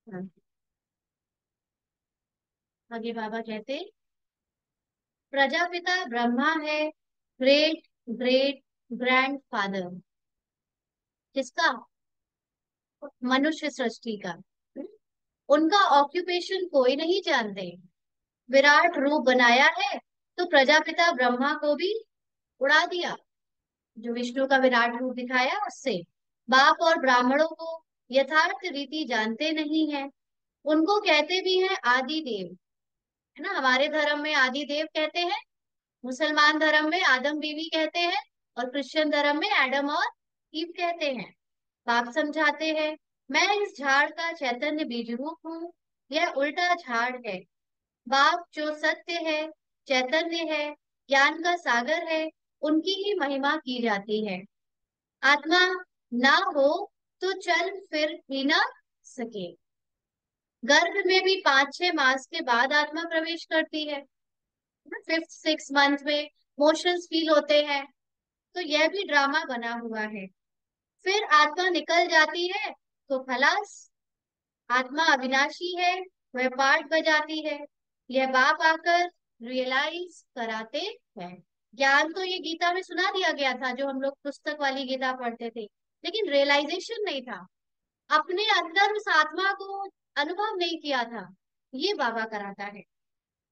हाँ, आगे बाबा कहते, प्रजापिता ब्रह्मा है, ग्रेट ग्रेट ग्रैंड फादर किसका? मनुष्य सृष्टि का। उनका ऑक्यूपेशन कोई नहीं जानते। विराट रूप बनाया है तो प्रजापिता ब्रह्मा को भी उड़ा दिया, जो विष्णु का विराट रूप दिखाया उससे। बाप और ब्राह्मणों को यथार्थ रीति जानते नहीं है। उनको कहते भी हैं आदि देव, है ना, हमारे धर्म में आदि देव कहते हैं, मुसलमान धर्म में आदम बीवी कहते हैं, और क्रिश्चियन धर्म में एडम और ईव कहते हैं। बाप समझाते हैं, मैं इस झाड़ का चैतन्य बीज रूप हूँ, यह उल्टा झाड़ है। बाप जो सत्य है, चैतन्य है, ज्ञान का सागर है, उनकी ही महिमा की जाती है। आत्मा ना हो तो चल फिर भी ना सके। गर्भ में भी 5-6 मास के बाद आत्मा प्रवेश करती है, 5th 6th मंथ में मोशंस फील होते हैं। तो यह भी ड्रामा बना हुआ है। फिर आत्मा निकल जाती है तो खलास। आत्मा अविनाशी है, वह पार्ट बजाती है। यह बाप आकर रियलाइज कराते हैं। ज्ञान तो ये गीता में सुना दिया गया था, जो हम लोग पुस्तक वाली गीता पढ़ते थे, लेकिन रियलाइजेशन नहीं था, अपने अंदर उस आत्मा को अनुभव नहीं किया था। ये बाबा कराता है।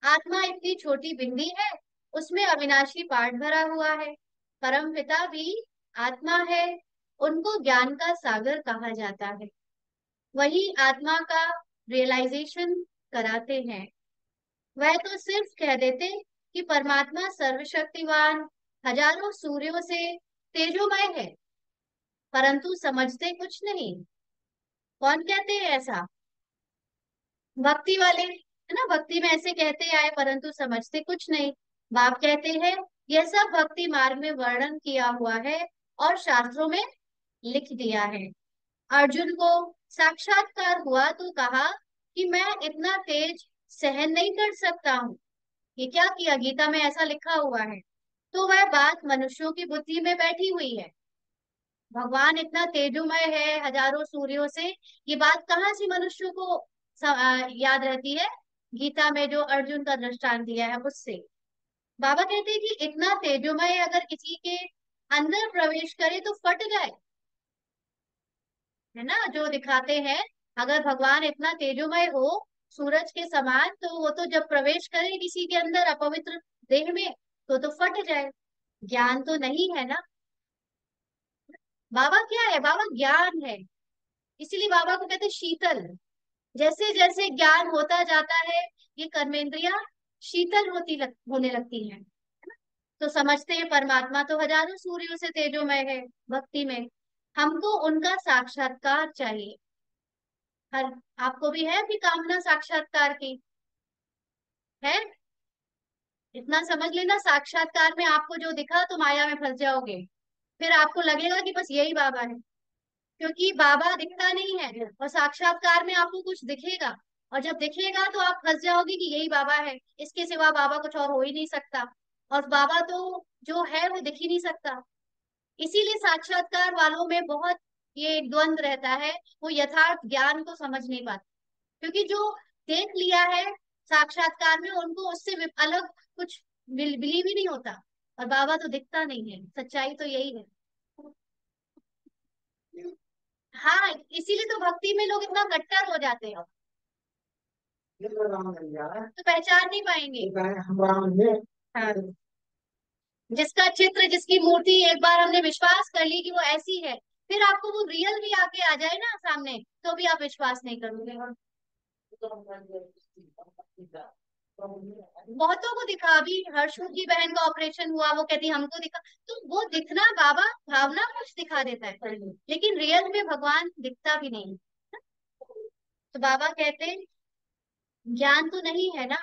आत्मा इतनी छोटी बिंदी है, उसमें अविनाशी पार्ट भरा हुआ है। परम पिता भी आत्मा है, उनको ज्ञान का सागर कहा जाता है। वही आत्मा का रियलाइजेशन कराते हैं। वह तो सिर्फ कह देते कि परमात्मा सर्वशक्तिवान, हजारों सूर्यों से तेजोमय है, परंतु समझते कुछ नहीं। कौन कहते हैं ऐसा? भक्ति वाले, है ना, भक्ति में ऐसे कहते आए परंतु समझते कुछ नहीं। बाप कहते हैं, यह सब भक्ति मार्ग में वर्णन किया हुआ है और शास्त्रों में लिख दिया है। अर्जुन को साक्षात्कार हुआ तो कहा कि मैं इतना तेज सहन नहीं कर सकता हूँ। ये क्या किया? गीता में ऐसा लिखा हुआ है। तो वह बात मनुष्यों की बुद्धि में बैठी हुई है। भगवान इतना तेजोमय है हजारों सूर्यों से, ये बात कहाँ से मनुष्यों को याद रहती है? गीता में जो अर्जुन का दृष्टांत दिया है उससे। बाबा कहते हैं कि इतना तेजोमय अगर किसी के अंदर प्रवेश करे तो फट जाए, है ना, जो दिखाते हैं। अगर भगवान इतना तेजोमय हो, सूरज के समान, तो वो तो जब प्रवेश करे किसी के अंदर अपवित्र देह में, तो फट जाए। ज्ञान तो नहीं है ना। बाबा क्या है? बाबा ज्ञान है। इसीलिए बाबा को कहते हैं शीतल। जैसे जैसे ज्ञान होता जाता है, ये कर्मेंद्रियां शीतल होने लगती हैं। तो समझते हैं परमात्मा तो हजारों सूर्यों से तेजोमय है। भक्ति में हमको उनका साक्षात्कार चाहिए। हर आपको भी है भी कामना साक्षात्कार की? है? इतना समझ लेना, साक्षात्कार में आपको जो दिखा तो माया में फंस जाओगे। फिर आपको लगेगा कि बस यही बाबा है, क्योंकि बाबा दिखता नहीं है, और साक्षात्कार में आपको कुछ दिखेगा। और जब दिखेगा तो आप फंस जाओगे कि यही बाबा है, इसके सिवा बाबा कुछ और हो ही नहीं सकता। और बाबा तो जो है वो दिख ही नहीं सकता। इसीलिए साक्षात्कार वालों में बहुत ये द्वंद रहता है, वो यथार्थ ज्ञान को समझ नहीं पाते। क्योंकि जो देख लिया है साक्षात्कार में, उनको उससे अलग कुछ बिलीव ही नहीं होता। और बाबा तो दिखता नहीं है, सच्चाई तो यही है। हाँ, इसीलिए तो भक्ति में लोग इतना कट्टर हो जाते हैं, तो पहचान नहीं पाएंगे। हाँ, जिसका चित्र, जिसकी मूर्ति एक बार हमने विश्वास कर ली कि वो ऐसी है, फिर आपको वो रियल भी आके आ जाए ना सामने, तो भी आप विश्वास नहीं करोगे। बहुतों को दिखा, अभी हर्षू की बहन का ऑपरेशन हुआ, वो कहती हमको दिखा। तो वो दिखना बाबा भावना कुछ दिखा देता है, लेकिन रियल में भगवान दिखता भी नहीं। तो बाबा कहते हैं ज्ञान तो नहीं है ना,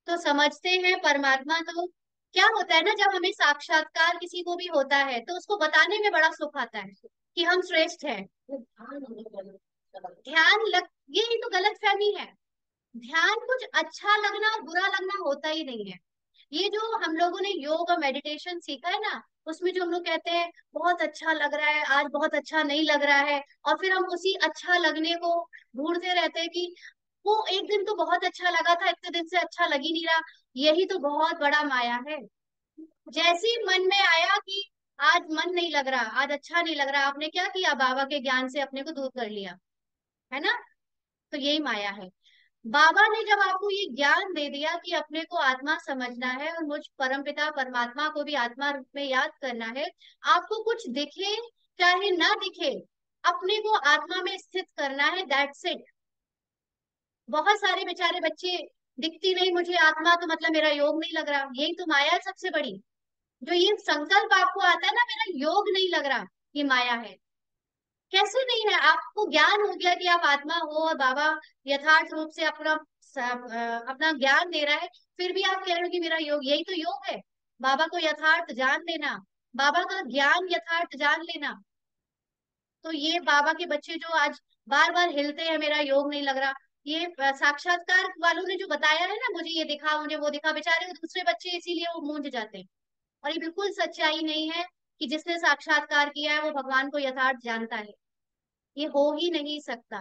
तो समझते हैं परमात्मा। तो क्या होता है ना, जब हमें साक्षात्कार किसी को भी होता है तो उसको बताने में बड़ा सुख आता है कि हम श्रेष्ठ हैं। ध्यान लग, यही तो गलत फहमी है। ध्यान कुछ अच्छा लगना और बुरा लगना होता ही नहीं है। ये जो हम लोगों ने योग और मेडिटेशन सीखा है ना, उसमें जो हम लोग कहते हैं बहुत अच्छा लग रहा है, आज बहुत अच्छा नहीं लग रहा है, और फिर हम उसी अच्छा लगने को ढूंढते रहते हैं कि वो एक दिन तो बहुत अच्छा लगा था, इतने दिन से अच्छा लग ही नहीं रहा। यही तो बहुत बड़ा माया है। जैसे ही मन में आया कि आज मन नहीं लग रहा, आज अच्छा नहीं लग रहा, आपने क्या किया, बाबा के ज्ञान से अपने को दूर कर लिया, है ना। तो यही माया है। बाबा ने जब आपको ये ज्ञान दे दिया कि अपने को आत्मा समझना है और मुझ परमपिता परमात्मा को भी आत्मा रूप में याद करना है, आपको कुछ दिखे चाहे ना दिखे, अपने को आत्मा में स्थित करना है, दैट्स इट। बहुत सारे बेचारे बच्चे, दिखती नहीं मुझे आत्मा तो मतलब मेरा योग नहीं लग रहा, यही तो माया है सबसे बड़ी। जो ये संकल्प आपको आता है ना, मेरा योग नहीं लग रहा, ये माया है। कैसे नहीं है, आपको ज्ञान हो गया कि आप आत्मा हो और बाबा यथार्थ रूप से अपना ज्ञान दे रहा है, फिर भी आप कह रहे हो कि मेरा योग, यही तो योग है। बाबा को यथार्थ जान लेना, बाबा का ज्ञान यथार्थ जान लेना। तो ये बाबा के बच्चे जो आज बार बार हिलते हैं मेरा योग नहीं लग रहा, ये साक्षात्कार वालों ने जो बताया है ना, मुझे ये दिखा मुझे वो दिखा, बेचारे वो दूसरे बच्चे इसीलिए वो मूंझ जाते हैं। और ये बिल्कुल सच्चाई नहीं है कि जिसने साक्षात्कार किया है वो भगवान को यथार्थ जानता है। ये हो ही नहीं सकता।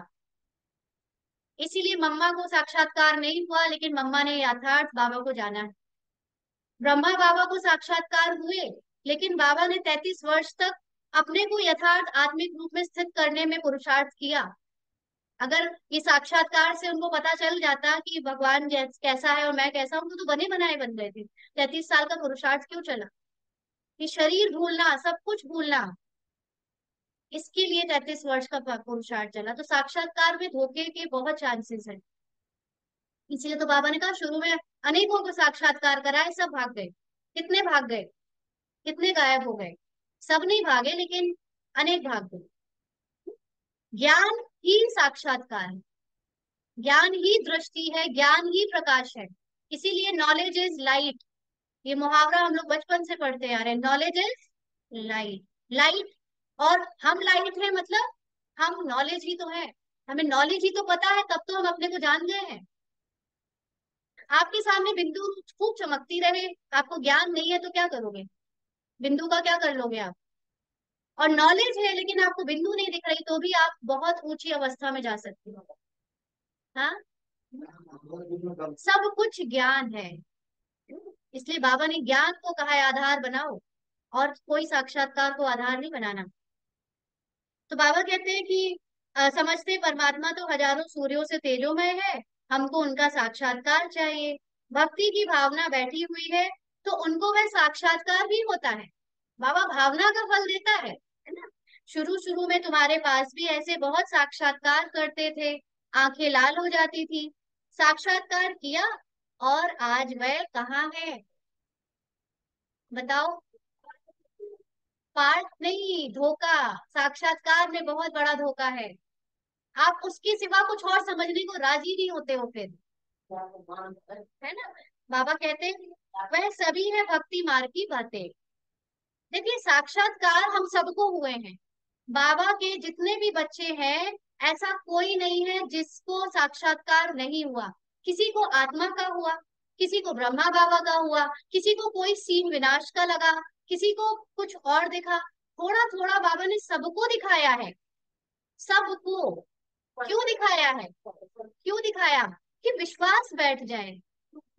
इसीलिए मम्मा को साक्षात्कार नहीं हुआ, लेकिन मम्मा ने यथार्थ बाबा को जाना है। ब्रह्मा बाबा को साक्षात्कार हुए, लेकिन बाबा ने 33 वर्ष तक अपने को यथार्थ आत्मिक रूप में स्थित करने में पुरुषार्थ किया। अगर ये साक्षात्कार से उनको पता चल जाता कि भगवान कैसा है और मैं कैसा हूं, तो बने बनाए बन गए थे। 33 साल का पुरुषार्थ क्यों चला? ये शरीर भूलना, सब कुछ भूलना, इसके लिए 33 वर्ष का पुरुषार्थ चला। तो साक्षात्कार में धोखे के बहुत चांसेस है। इसलिए तो बाबा ने कहा शुरू में अनेकों को साक्षात्कार कराए, सब भाग गए। कितने भाग गए, कितने गायब हो गए? सब नहीं भागे, लेकिन अनेक भाग गए। ज्ञान ही साक्षात्कार है, ज्ञान ही दृष्टि है, ज्ञान ही प्रकाश है। इसीलिए नॉलेज इज लाइट, ये मुहावरा हम लोग बचपन से पढ़ते आ रहे हैं, नॉलेज इज लाइट। लाइट, और हम लाइट है मतलब हम नॉलेज ही तो है। हमें नॉलेज ही तो पता है, तब तो हम अपने को जान गए हैं। आपके सामने बिंदु खूब चमकती रहे, आपको ज्ञान नहीं है तो क्या करोगे? बिंदु का क्या कर लोगे आप? और नॉलेज है लेकिन आपको बिंदु नहीं दिख रही, तो भी आप बहुत ऊंची अवस्था में जा सकते हो। हाँ, सब कुछ ज्ञान है। इसलिए बाबा ने ज्ञान को कहा है आधार बनाओ, और कोई साक्षात्कार को आधार नहीं बनाना। तो बाबा कहते हैं कि समझते परमात्मा तो हजारों सूर्यों से तेजोमय है, हमको उनका साक्षात्कार चाहिए। भक्ति की भावना बैठी हुई है, तो उनको वह साक्षात्कार भी होता है। बाबा भावना का फल देता है ना। शुरू शुरू में तुम्हारे पास भी ऐसे बहुत साक्षात्कार करते थे, आंखें लाल हो जाती थी, साक्षात्कार किया, और आज वह कहाँ है? बताओ। पाठ नहीं, धोखा। साक्षात्कार में बहुत बड़ा धोखा है। आप उसके सिवा कुछ और समझने को राजी नहीं होते हो फिर, है ना। बाबा कहते हैं वह सभी है भक्ति मार्ग की बातें। देखिए साक्षात्कार हम सबको हुए हैं। बाबा के जितने भी बच्चे हैं, ऐसा कोई नहीं है जिसको साक्षात्कार नहीं हुआ। किसी को आत्मा का हुआ, किसी को ब्रह्मा बाबा का हुआ, किसी को कोई सीन विनाश का लगा, किसी को कुछ और दिखा। थोड़ा थोड़ा बाबा ने सबको दिखाया है, सबको। क्यों दिखाया है? क्यों दिखाया? कि विश्वास बैठ जाए,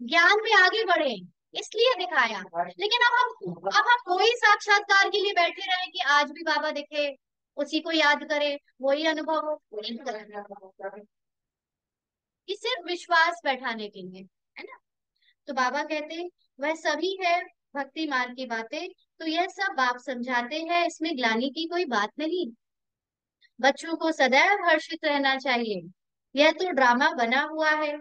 ज्ञान में आगे बढ़े, इसलिए दिखाया। लेकिन अब हम वही साक्षात्कार के लिए बैठे रहे कि आज भी बाबा दिखे, उसी को याद करे, वही अनुभव हो, वही करे। ये सिर्फ विश्वास बैठाने के लिए, है ना। तो बाबा कहते हैं वह सभी है भक्ति मार्ग की बातें, तो यह सब आप समझाते हैं, इसमें ग्लानि की कोई बात नहीं। बच्चों को सदैव हर्षित रहना चाहिए, यह तो ड्रामा बना हुआ है।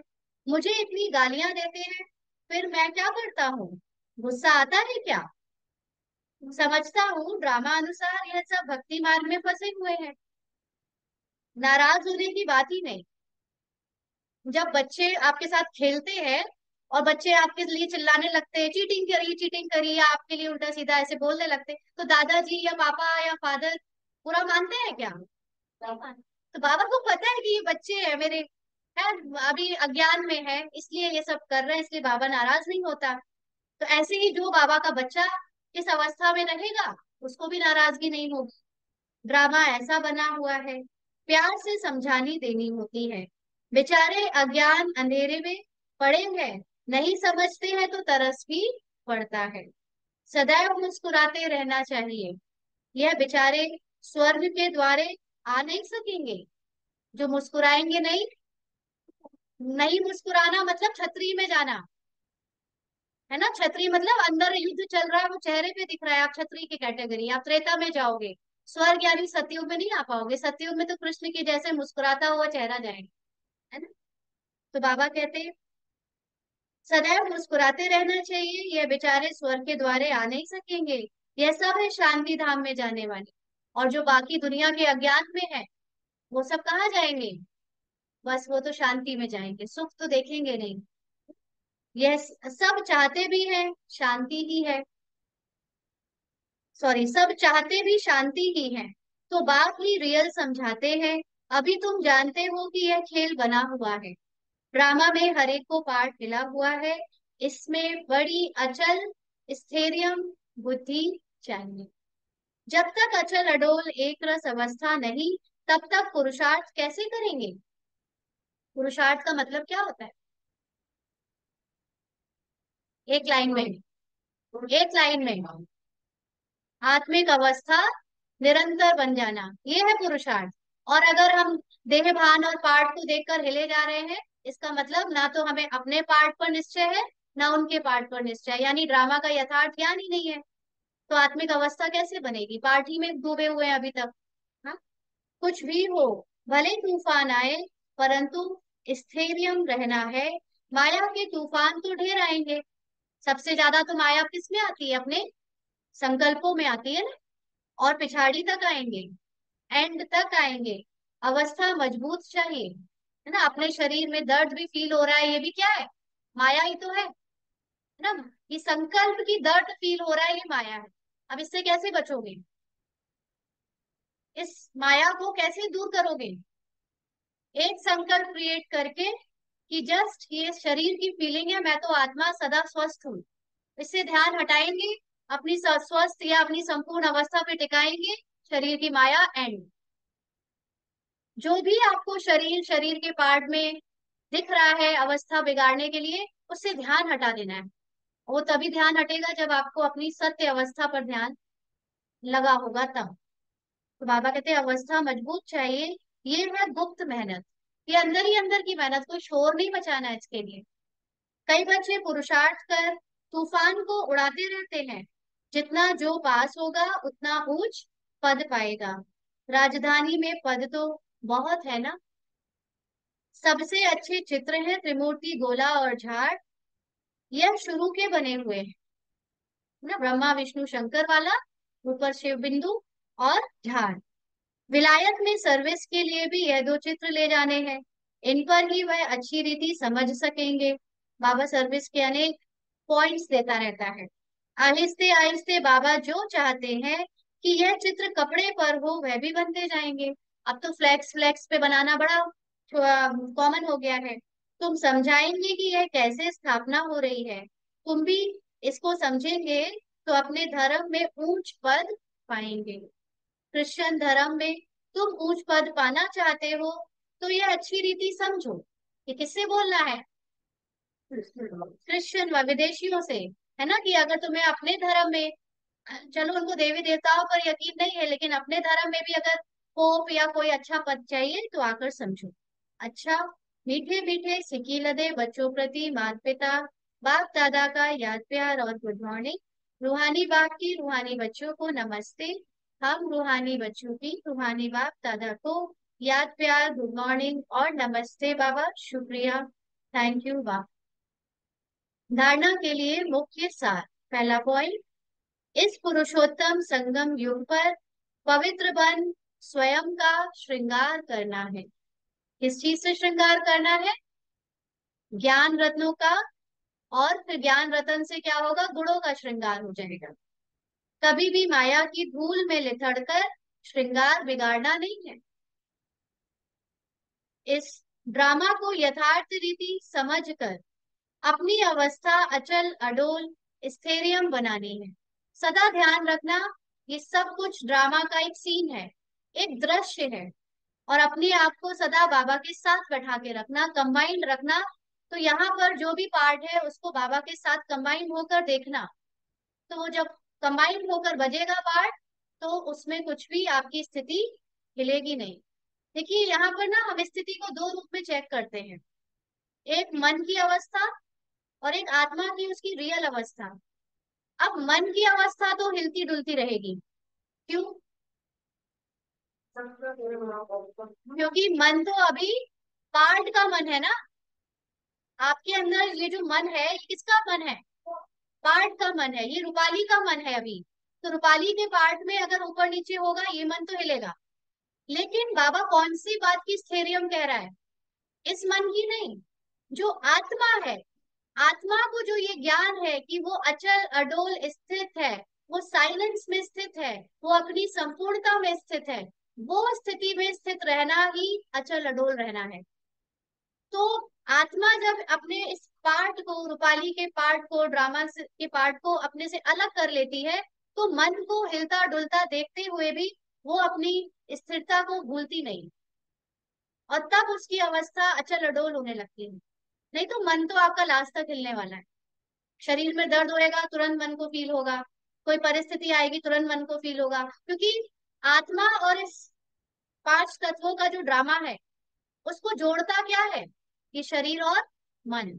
मुझे इतनी गालियां देते हैं, फिर मैं क्या करता हूँ? गुस्सा आता है क्या? समझता हूँ ड्रामा अनुसार यह सब भक्ति मार्ग में फंसे हुए हैं, नाराज होने की बात ही नहीं। जब बच्चे आपके साथ खेलते हैं और बच्चे आपके लिए चिल्लाने लगते हैं, चीटिंग करी, या आपके लिए उल्टा सीधा ऐसे बोलने लगते हैं, तो दादाजी या पापा या फादर पूरा मानते हैं क्या? तो बाबा को पता है कि ये बच्चे हैं मेरे, है, अभी अज्ञान में है, इसलिए ये सब कर रहे हैं, इसलिए बाबा नाराज नहीं होता। तो ऐसे ही जो बाबा का बच्चा इस अवस्था में रहेगा, उसको भी नाराजगी नहीं होगी। ड्रामा ऐसा बना हुआ है, प्यार से समझानी देनी होती है। बेचारे अज्ञान अंधेरे में पड़े हैं, नहीं समझते हैं तो तरस भी पड़ता है। सदैव मुस्कुराते रहना चाहिए। यह बेचारे स्वर्ग के द्वारे आ नहीं सकेंगे, जो मुस्कुराएंगे नहीं। नहीं मुस्कुराना मतलब छतरी में जाना, है ना। छतरी मतलब अंदर युद्ध चल रहा है, वो चेहरे पे दिख रहा है, आप छतरी की कैटेगरी, आप त्रेता में जाओगे। स्वर्ग यानी सतयुग में नहीं आ पाओगे, सतयुग में तो कृष्ण के जैसे मुस्कुराता हुआ चेहरा जाएगा, है ना। तो बाबा कहते हैं सदैव मुस्कुराते रहना चाहिए, यह बेचारे स्वर्ग के द्वारे आ नहीं सकेंगे। यह सब है शांति धाम में जाने वाले। और जो बाकी दुनिया के अज्ञान में है, वो सब कहाँ जाएंगे? बस वो तो शांति में जाएंगे, सुख तो देखेंगे नहीं। यह सब चाहते भी हैं शांति ही है, सॉरी, सब चाहते भी शांति ही है। तो बात ही रियल समझाते हैं। अभी तुम जानते हो कि यह खेल बना हुआ है, ड्रामा में हर एक को पार्ट मिला हुआ है। इसमें बड़ी अचल स्थैर्यम बुद्धि चाहिए। जब तक अचल अडोल एक रस अवस्था नहीं, तब तक पुरुषार्थ कैसे करेंगे? पुरुषार्थ का मतलब क्या होता है? एक लाइन में, एक लाइन में, आत्मिक अवस्था निरंतर बन जाना, ये है पुरुषार्थ। और अगर हम देह भान और पार्ट को देखकर हिले जा रहे हैं, इसका मतलब ना तो हमें अपने पार्ट पर निश्चय है, ना उनके पार्ट पर निश्चय है, यानी ड्रामा का यथार्थ ज्ञान ही नहीं है। तो आत्मिक अवस्था कैसे बनेगी? पार्ट ही में डूबे हुए हैं अभी तक। हाँ? कुछ भी हो, भले तूफान आए, परंतु स्थैर्यम रहना है। माया के तूफान तो ढेर आएंगे, सबसे ज्यादा तो माया किस में आती है? अपने संकल्पों में आती है ना। और पिछाड़ी तक आएंगे, एंड तक आएंगे। अवस्था मजबूत चाहिए, है ना। अपने शरीर में दर्द भी फील हो रहा है, ये भी क्या है? माया ही तो है ना। ये संकल्प की दर्द फील हो रहा है, ये माया है। अब इससे कैसे बचोगे? इस माया को कैसे दूर करोगे? एक संकल्प क्रिएट करके कि जस्ट ये शरीर की फीलिंग है, मैं तो आत्मा सदा स्वस्थ हूँ। इससे ध्यान हटाएंगे, अपनी स्वस्थ या अपनी संपूर्ण अवस्था पे टिकाएंगे। शरीर की माया एंड। जो भी आपको शरीर शरीर के पार्ट में दिख रहा है अवस्था बिगाड़ने के लिए, उससे ध्यान हटा देना है। वो तभी ध्यान हटेगा जब आपको अपनी सत्य अवस्था पर ध्यान लगा होगा तब। तो बाबा कहते हैं अवस्था मजबूत चाहिए। ये है गुप्त मेहनत, ये अंदर ही अंदर की मेहनत, कोई शोर नहीं मचाना है इसके लिए। कई बच्चे पुरुषार्थ कर तूफान को उड़ाते रहते हैं। जितना जो पास होगा उतना ऊंच पद पाएगा। राजधानी में पद तो बहुत है ना। सबसे अच्छे चित्र हैं त्रिमूर्ति गोला और झाड़, यह शुरू के बने हुए हैं ना। ब्रह्मा विष्णु शंकर वाला, ऊपर शिव बिंदु और झाड़। विलायत में सर्विस के लिए भी यह दो चित्र ले जाने हैं, इन पर ही वह अच्छी रीति समझ सकेंगे। बाबा सर्विस के अनेक पॉइंट्स देता रहता है। आहिस्ते आहिस्ते बाबा जो चाहते हैं कि यह चित्र कपड़े पर हो, वह भी बनते जाएंगे। अब तो फ्लैक्स फ्लैक्स पे बनाना बड़ा कॉमन हो गया है। तुम समझाएंगे कि यह कैसे स्थापना हो रही है, तुम भी इसको समझेंगे तो अपने धर्म में ऊंच पद पाएंगे। क्रिश्चियन धर्म में तुम ऊंच पद पाना चाहते हो, तो यह अच्छी रीति समझो कि किससे बोलना है? क्रिश्चियन व विदेशियों से, है ना। कि अगर तुम्हें अपने धर्म में, चलो उनको देवी देवताओं पर यकीन नहीं है, लेकिन अपने धर्म में भी अगर पोप या कोई अच्छा पद चाहिए तो आकर समझो। अच्छा, मीठे मीठे सिकी लदे बच्चों प्रति माता पिता बाप दादा का याद प्यार और गुड मॉर्निंग। रूहानी बाप की रूहानी बच्चों को नमस्ते। हम रूहानी बच्चों की रूहानी बाप दादा को याद प्यार, गुड मॉर्निंग और नमस्ते बाबा, शुक्रिया, थैंक यू बाप। धारणा के लिए मुख्य सार। पहला पॉइंट, इस पुरुषोत्तम संगम युग पर पवित्र बन स्वयं का श्रृंगार करना है। किस चीज से श्रृंगार करना है? ज्ञान रत्नों का। और फिर ज्ञान रतन से क्या होगा? गुणों का श्रृंगार हो जाएगा। कभी भी माया की धूल में लिथड़ कर श्रृंगार बिगाड़ना नहीं है। इस ड्रामा को यथार्थ रीति समझकर अपनी अवस्था अचल अडोल स्थैर्यम बनानी है। सदा ध्यान रखना, ये सब कुछ ड्रामा का एक सीन है, एक दृश्य है। और अपने आप को सदा बाबा के साथ बैठा के रखना, कंबाइंड रखना। तो यहाँ पर जो भी पार्ट है उसको बाबा के साथ कंबाइंड होकर देखना। तो जब कंबाइंड होकर बजेगा पार्ट, तो उसमें कुछ भी आपकी स्थिति हिलेगी नहीं। देखिए यहाँ पर ना हम स्थिति को दो रूप में चेक करते हैं, एक मन की अवस्था और एक आत्मा की उसकी रियल अवस्था। अब मन की अवस्था तो हिलती डुलती रहेगी। क्यों? क्योंकि मन तो अभी पार्ट का मन है ना। आपके अंदर ये जो मन है, ये किसका मन है? पार्ट का मन है, ये रूपाली का मन है अभी। तो रूपाली के पार्ट में अगर ऊपर नीचे होगा, ये मन तो हिलेगा। लेकिन बाबा कौन सी बात की स्थैर्यम कह रहा है? इस मन की नहीं, जो आत्मा है। आत्मा को जो ये ज्ञान है कि वो अचल अडोल स्थित है, वो साइलेंस में स्थित है, वो अपनी संपूर्णता में स्थित है, वो स्थिति में स्थित रहना ही अचल अडोल रहना है। तो आत्मा जब अपने इस पार्ट को, रूपाली के पार्ट को, के पार्ट को अपने से अलग कर लेती है, तो मन को हिलता डुलता देखते हुए भी वो अपनी स्थिरता को भूलती नहीं, और तब उसकी अवस्था अचल अडोल होने लगती है। नहीं तो मन तो आपका लास्ट तक हिलने वाला है। शरीर में दर्द होएगा, तुरंत मन को फील होगा। कोई परिस्थिति आएगी, तुरंत मन को फील होगा। क्योंकि आत्मा और इस पांच तत्वों का जो ड्रामा है, उसको जोड़ता क्या है? ये शरीर और मन।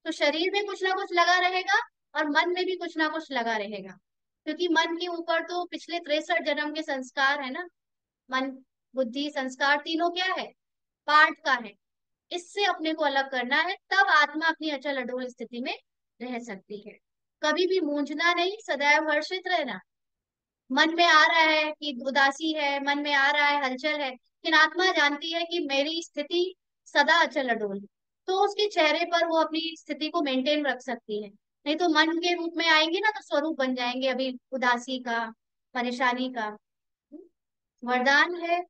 तो शरीर में कुछ ना कुछ लगा रहेगा और मन में भी कुछ ना कुछ लगा रहेगा। क्योंकि मन के ऊपर तो पिछले 63 जन्म के संस्कार है ना। मन, बुद्धि, संस्कार तीनों क्या है? पार्ट का है। इससे अपने को अलग करना है, तब आत्मा अपनी अचल अडोल स्थिति में रह सकती है। कभी भी मूंझना नहीं, सदैव हर्षित रहना। मन में आ रहा है कि उदासी है, मन में आ रहा है हलचल है, लेकिन आत्मा जानती है कि मेरी स्थिति सदा अचल अडोल है। तो उसके चेहरे पर वो अपनी स्थिति को मेंटेन रख सकती है। नहीं तो मन के रूप में आएंगे ना, तो स्वरूप बन जाएंगे अभी उदासी का, परेशानी का। वरदान है,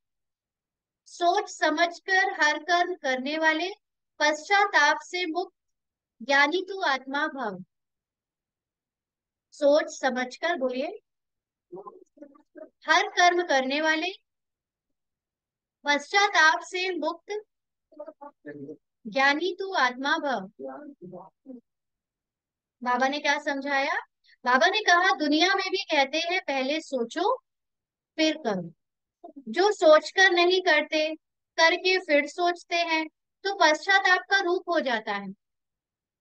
सोच समझकर हर कर्म करने वाले, पश्चाताप से मुक्त, ज्ञानी तू आत्मा भव। सोच समझकर बोलिए, हर कर्म करने वाले, पश्चाताप से मुक्त, ज्ञानी तू आत्मा भव। बाबा ने क्या समझाया? बाबा ने कहा, दुनिया में भी कहते हैं पहले सोचो फिर करो। जो सोचकर नहीं करते, करके फिर सोचते हैं, तो पश्चाताप का रूप हो जाता है।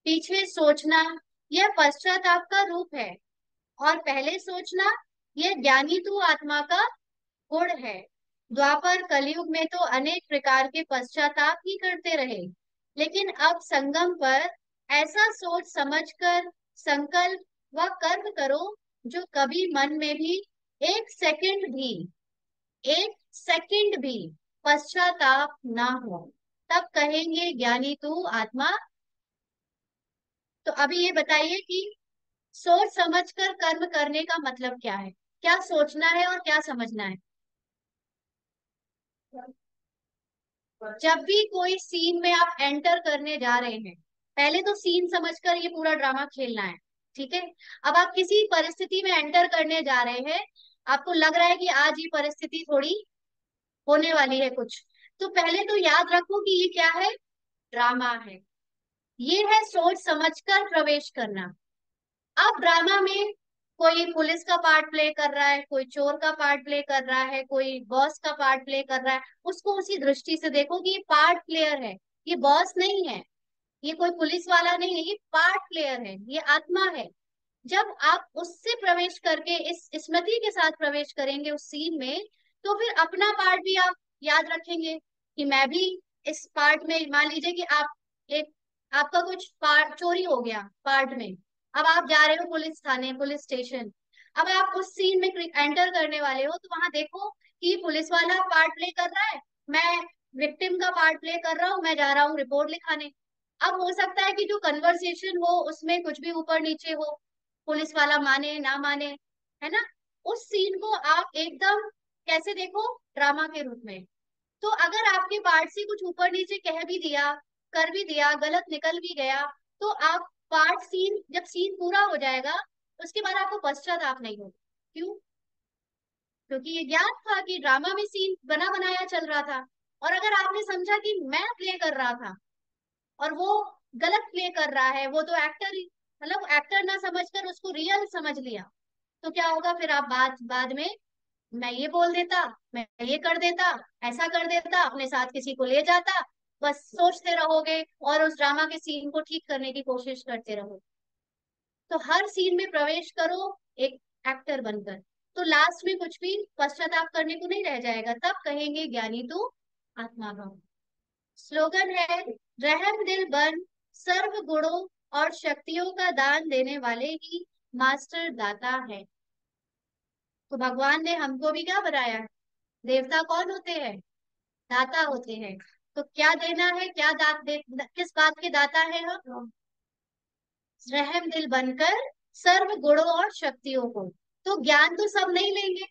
पीछे सोचना, यह पश्चाताप का रूप है, और पहले सोचना, यह ज्ञानी तू आत्मा का गुण है। द्वापर कलयुग में तो अनेक प्रकार के पश्चाताप ही करते रहे, लेकिन अब संगम पर ऐसा सोच समझकर संकल्प व कर्म करो, जो कभी मन में भी एक सेकंड भी, एक सेकंड भी पश्चाताप ना हो। तब कहेंगे ज्ञानी तू आत्मा। तो अभी ये बताइए कि सोच समझकर कर्म करने का मतलब क्या है? क्या सोचना है और क्या समझना है? जब भी कोई सीन में आप एंटर करने जा रहे हैं, पहले तो सीन समझकर ये पूरा ड्रामा खेलना है। ठीक है? अब आप किसी परिस्थिति में एंटर करने जा रहे हैं, आपको लग रहा है कि आज ये परिस्थिति थोड़ी होने वाली है कुछ, तो पहले तो याद रखो कि ये क्या है? ड्रामा है। ये है सोच समझकर प्रवेश करना। अब ड्रामा में कोई पुलिस का पार्ट प्ले कर रहा है, कोई चोर का पार्ट प्ले कर रहा है, कोई बॉस का पार्ट प्ले कर रहा है, उसको उसी दृष्टि से देखो कि ये पार्ट प्लेयर है, ये बॉस नहीं है, ये कोई पुलिस वाला नहीं है, ये पार्ट प्लेयर है, ये आत्मा है। जब आप उससे प्रवेश करके इस स्मृति के साथ प्रवेश करेंगे उस सीन में, तो फिर अपना पार्ट भी आप याद रखेंगे कि मैं भी इस पार्ट में, मान लीजिए कि आप एक, आपका कुछ पार्ट चोरी हो गया पार्ट में। अब आप जा रहे हो पुलिस थाने, पुलिस स्टेशन। अब आप उस सीन में एंटर करने वाले हो, तो वहां देखो कि पुलिस वाला पार्ट प्ले कर रहा है, मैं विक्टिम का पार्ट प्ले कर रहा हूँ, मैं जा रहा हूँ रिपोर्ट लिखाने। अब हो सकता है कि जो कन्वर्सेशन हो उसमें कुछ भी ऊपर नीचे हो, पुलिस वाला माने ना माने, है ना। उस सीन को आप एकदम कैसे देखो? ड्रामा के रूप में। तो अगर आपके पार्ट से कुछ ऊपर नीचे कह भी दिया, कर भी दिया, गलत निकल भी गया, तो आप पार्ट सीन, जब सीन पूरा हो जाएगा, उसके बाद आपको पश्चाताप नहीं होगा। क्यों? क्योंकि ये ज्ञान था कि ड्रामा में सीन बना बनाया चल रहा था, और अगर आपने समझा कि मैं प्ले कर रहा था और वो गलत प्ले कर रहा है, वो तो एक्टर ही, मतलब एक्टर ना समझकर उसको रियल समझ लिया, तो क्या होगा फिर? आप बाद बाद में मैं ये बोल देता, मैं ये कर देता, ऐसा कर देता, अपने साथ किसी को ले जाता, बस सोचते रहोगे और उस ड्रामा के सीन को ठीक करने की कोशिश करते रहोगे। तो हर सीन में प्रवेश करो एक एक्टर बनकर, तो लास्ट में कुछ भी पश्चाताप करने को नहीं रह जाएगा, तब कहेंगे ज्ञानी तू आत्मा भव। स्लोगन है, रहम दिल बन, सर्व गुणों और शक्तियों का दान देने वाले ही मास्टर दाता है। तो भगवान ने हमको भी क्या बनाया है? देवता कौन होते हैं? दाता होते हैं। तो क्या देना है, क्या किस बात के दाता है हम? रहम दिल बनकर सर्व गुणों और शक्तियों को। तो ज्ञान तो सब नहीं लेंगे,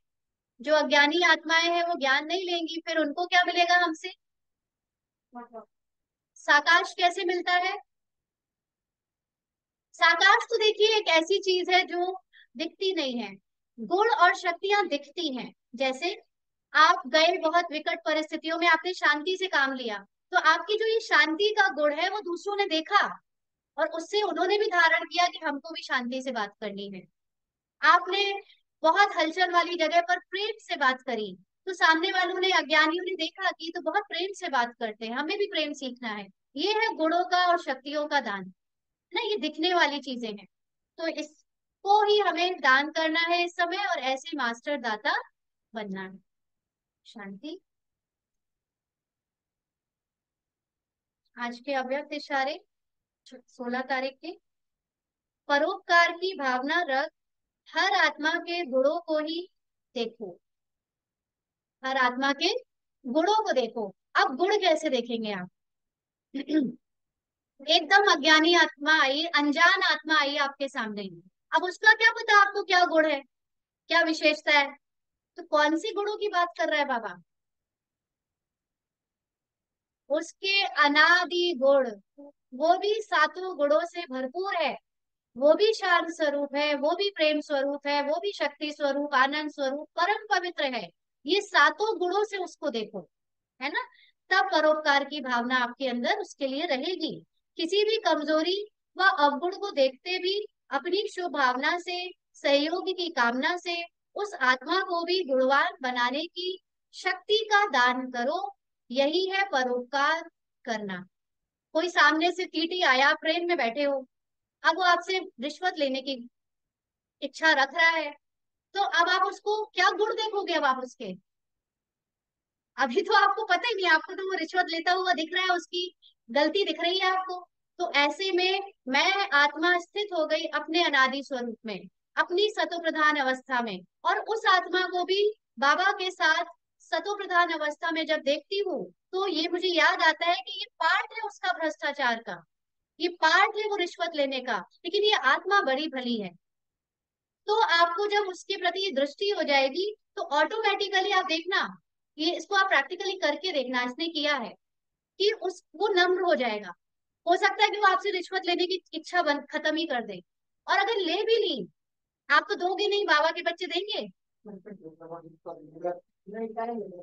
जो अज्ञानी आत्माएं हैं वो ज्ञान नहीं लेंगी, फिर उनको क्या मिलेगा हमसे? साकाश कैसे मिलता है? साकाश तो देखिए एक ऐसी चीज है जो दिखती नहीं है। गुण और शक्तियां दिखती हैं। जैसे आप गए बहुत विकट परिस्थितियों में, आपने शांति से काम लिया, तो आपकी जो ये शांति का गुण है वो दूसरों ने देखा, और उससे उन्होंने भी धारण किया कि हमको भी शांति से बात करनी है। आपने बहुत हलचल वाली जगह पर प्रेम से बात करी, तो सामने वालों ने, अज्ञानियों ने देखा कि तो बहुत प्रेम से बात करते हैं, हमें भी प्रेम सीखना है। ये है गुणों का और शक्तियों का दान, ना, ये दिखने वाली चीजें हैं। तो इसको ही हमें दान करना है इस समय, और ऐसे मास्टर दाता बनना है। शांति। आज के अव्यक्त इशारे 16 तारीख के। परोपकार की भावना रख, हर आत्मा के गुणों को ही देखो। हर आत्मा के गुणों को देखो। अब गुण कैसे देखेंगे आप? एकदम अज्ञानी आत्मा आई, अनजान आत्मा आई आपके सामने, अब उसका क्या पता आपको क्या गुण है, क्या विशेषता है? तो कौन सी गुणों की बात कर रहा है बाबा? उसके अनादि गुण, वो भी सातों गुणों से भरपूर है। वो भी शांत स्वरूप है, वो भी प्रेम स्वरूप है, वो भी शक्ति स्वरूप, आनंद स्वरूप, परम पवित्र है। ये सातों गुणों से उसको देखो, है ना? तब परोपकार की भावना आपके अंदर उसके लिए रहेगी। किसी भी कमजोरी व अवगुण को देखते भी अपनी शुभ भावना से, सहयोग की कामना से उस आत्मा को भी गुणवान बनाने की शक्ति का दान करो। यही है परोपकार करना। कोई सामने से टीटी आया, आप ट्रेन में बैठे हो, अब वो आपसे रिश्वत लेने की इच्छा रख रहा है, तो अब आप उसको क्या गुण देखोगे? अब आप उसके, अभी तो आपको पता ही नहीं, आपको तो वो रिश्वत लेता हुआ दिख रहा है, उसकी गलती दिख रही है आपको। तो ऐसे में मैं आत्मा स्थित हो गई अपने अनादि स्वरूप में, अपनी सतो प्रधान अवस्था में, और उस आत्मा को भी बाबा के साथ सतो प्रधान अवस्था में जब देखती हूँ, तो ये मुझे याद आता है कि ये पार्ट है उसका भ्रष्टाचार का, ये पार्ट है वो रिश्वत लेने का, लेकिन ये आत्मा बड़ी भली है। तो आपको जब उसके प्रति ये दृष्टि हो जाएगी, तो ऑटोमेटिकली आप देखना, ये इसको आप प्रैक्टिकली करके देखना, इसने किया है, कि उस वो नम्र हो जाएगा। हो सकता है कि वो आपसे रिश्वत लेने की इच्छा बंद खत्म ही कर दे, और अगर ले भी ली, आप तो दोगे नहीं, बाबा के बच्चे देंगे।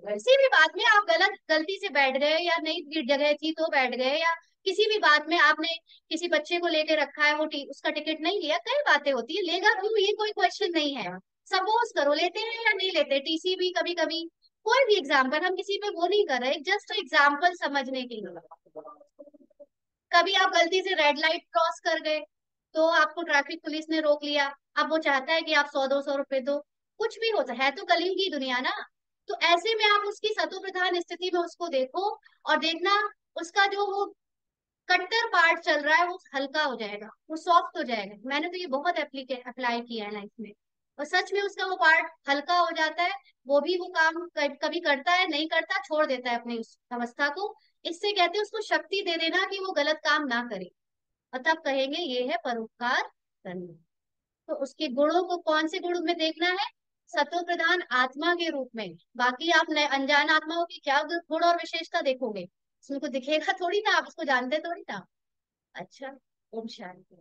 किसी भी बात में आप गलती से बैठ गए, या नई जगह थी तो बैठ गए, या किसी भी बात में आपने किसी बच्चे को लेके रखा है, वो उसका टिकट नहीं लिया, कई बातें होती है, लेगा क्यों, ये कोई क्वेश्चन नहीं है। सपोज करो लेते हैं या नहीं लेते, टीसी भी कभी कभी, कोई भी एग्जाम्पल, हम किसी पे वो नहीं कर रहे, जस्ट एग्जाम्पल समझने के लिए। कभी आप गलती से रेड लाइट क्रॉस कर गए, तो आपको ट्रैफिक पुलिस ने रोक लिया, अब वो चाहता है कि आप 100-200 रुपए दो, कुछ भी होता है, तो कलयुग की दुनिया ना। तो ऐसे में आप उसकी सतो प्रधान स्थिति में उसको देखो, और देखना उसका जो वो कट्टर पार्ट चल रहा है वो हल्का हो जाएगा, वो सॉफ्ट हो जाएगा। मैंने तो ये बहुत अप्लाई किया है लाइफ में, और सच में उसका वो पार्ट हल्का हो जाता है। वो भी वो काम कभी करता है, नहीं करता, छोड़ देता है अपनी उस अवस्था को। इससे कहते हैं उसको शक्ति दे देना कि वो गलत काम ना करे, और तब कहेंगे ये है परोपकार करना। तो उसके गुणों को कौन से गुण में देखना है? सत्व प्रधान आत्मा के रूप में। बाकी आप नए अनजान आत्माओं की क्या गुण और विशेषता देखोगे? उसमें को दिखेगा थोड़ी ना, आप उसको जानते थोड़ी ना। अच्छा। ओम शांति।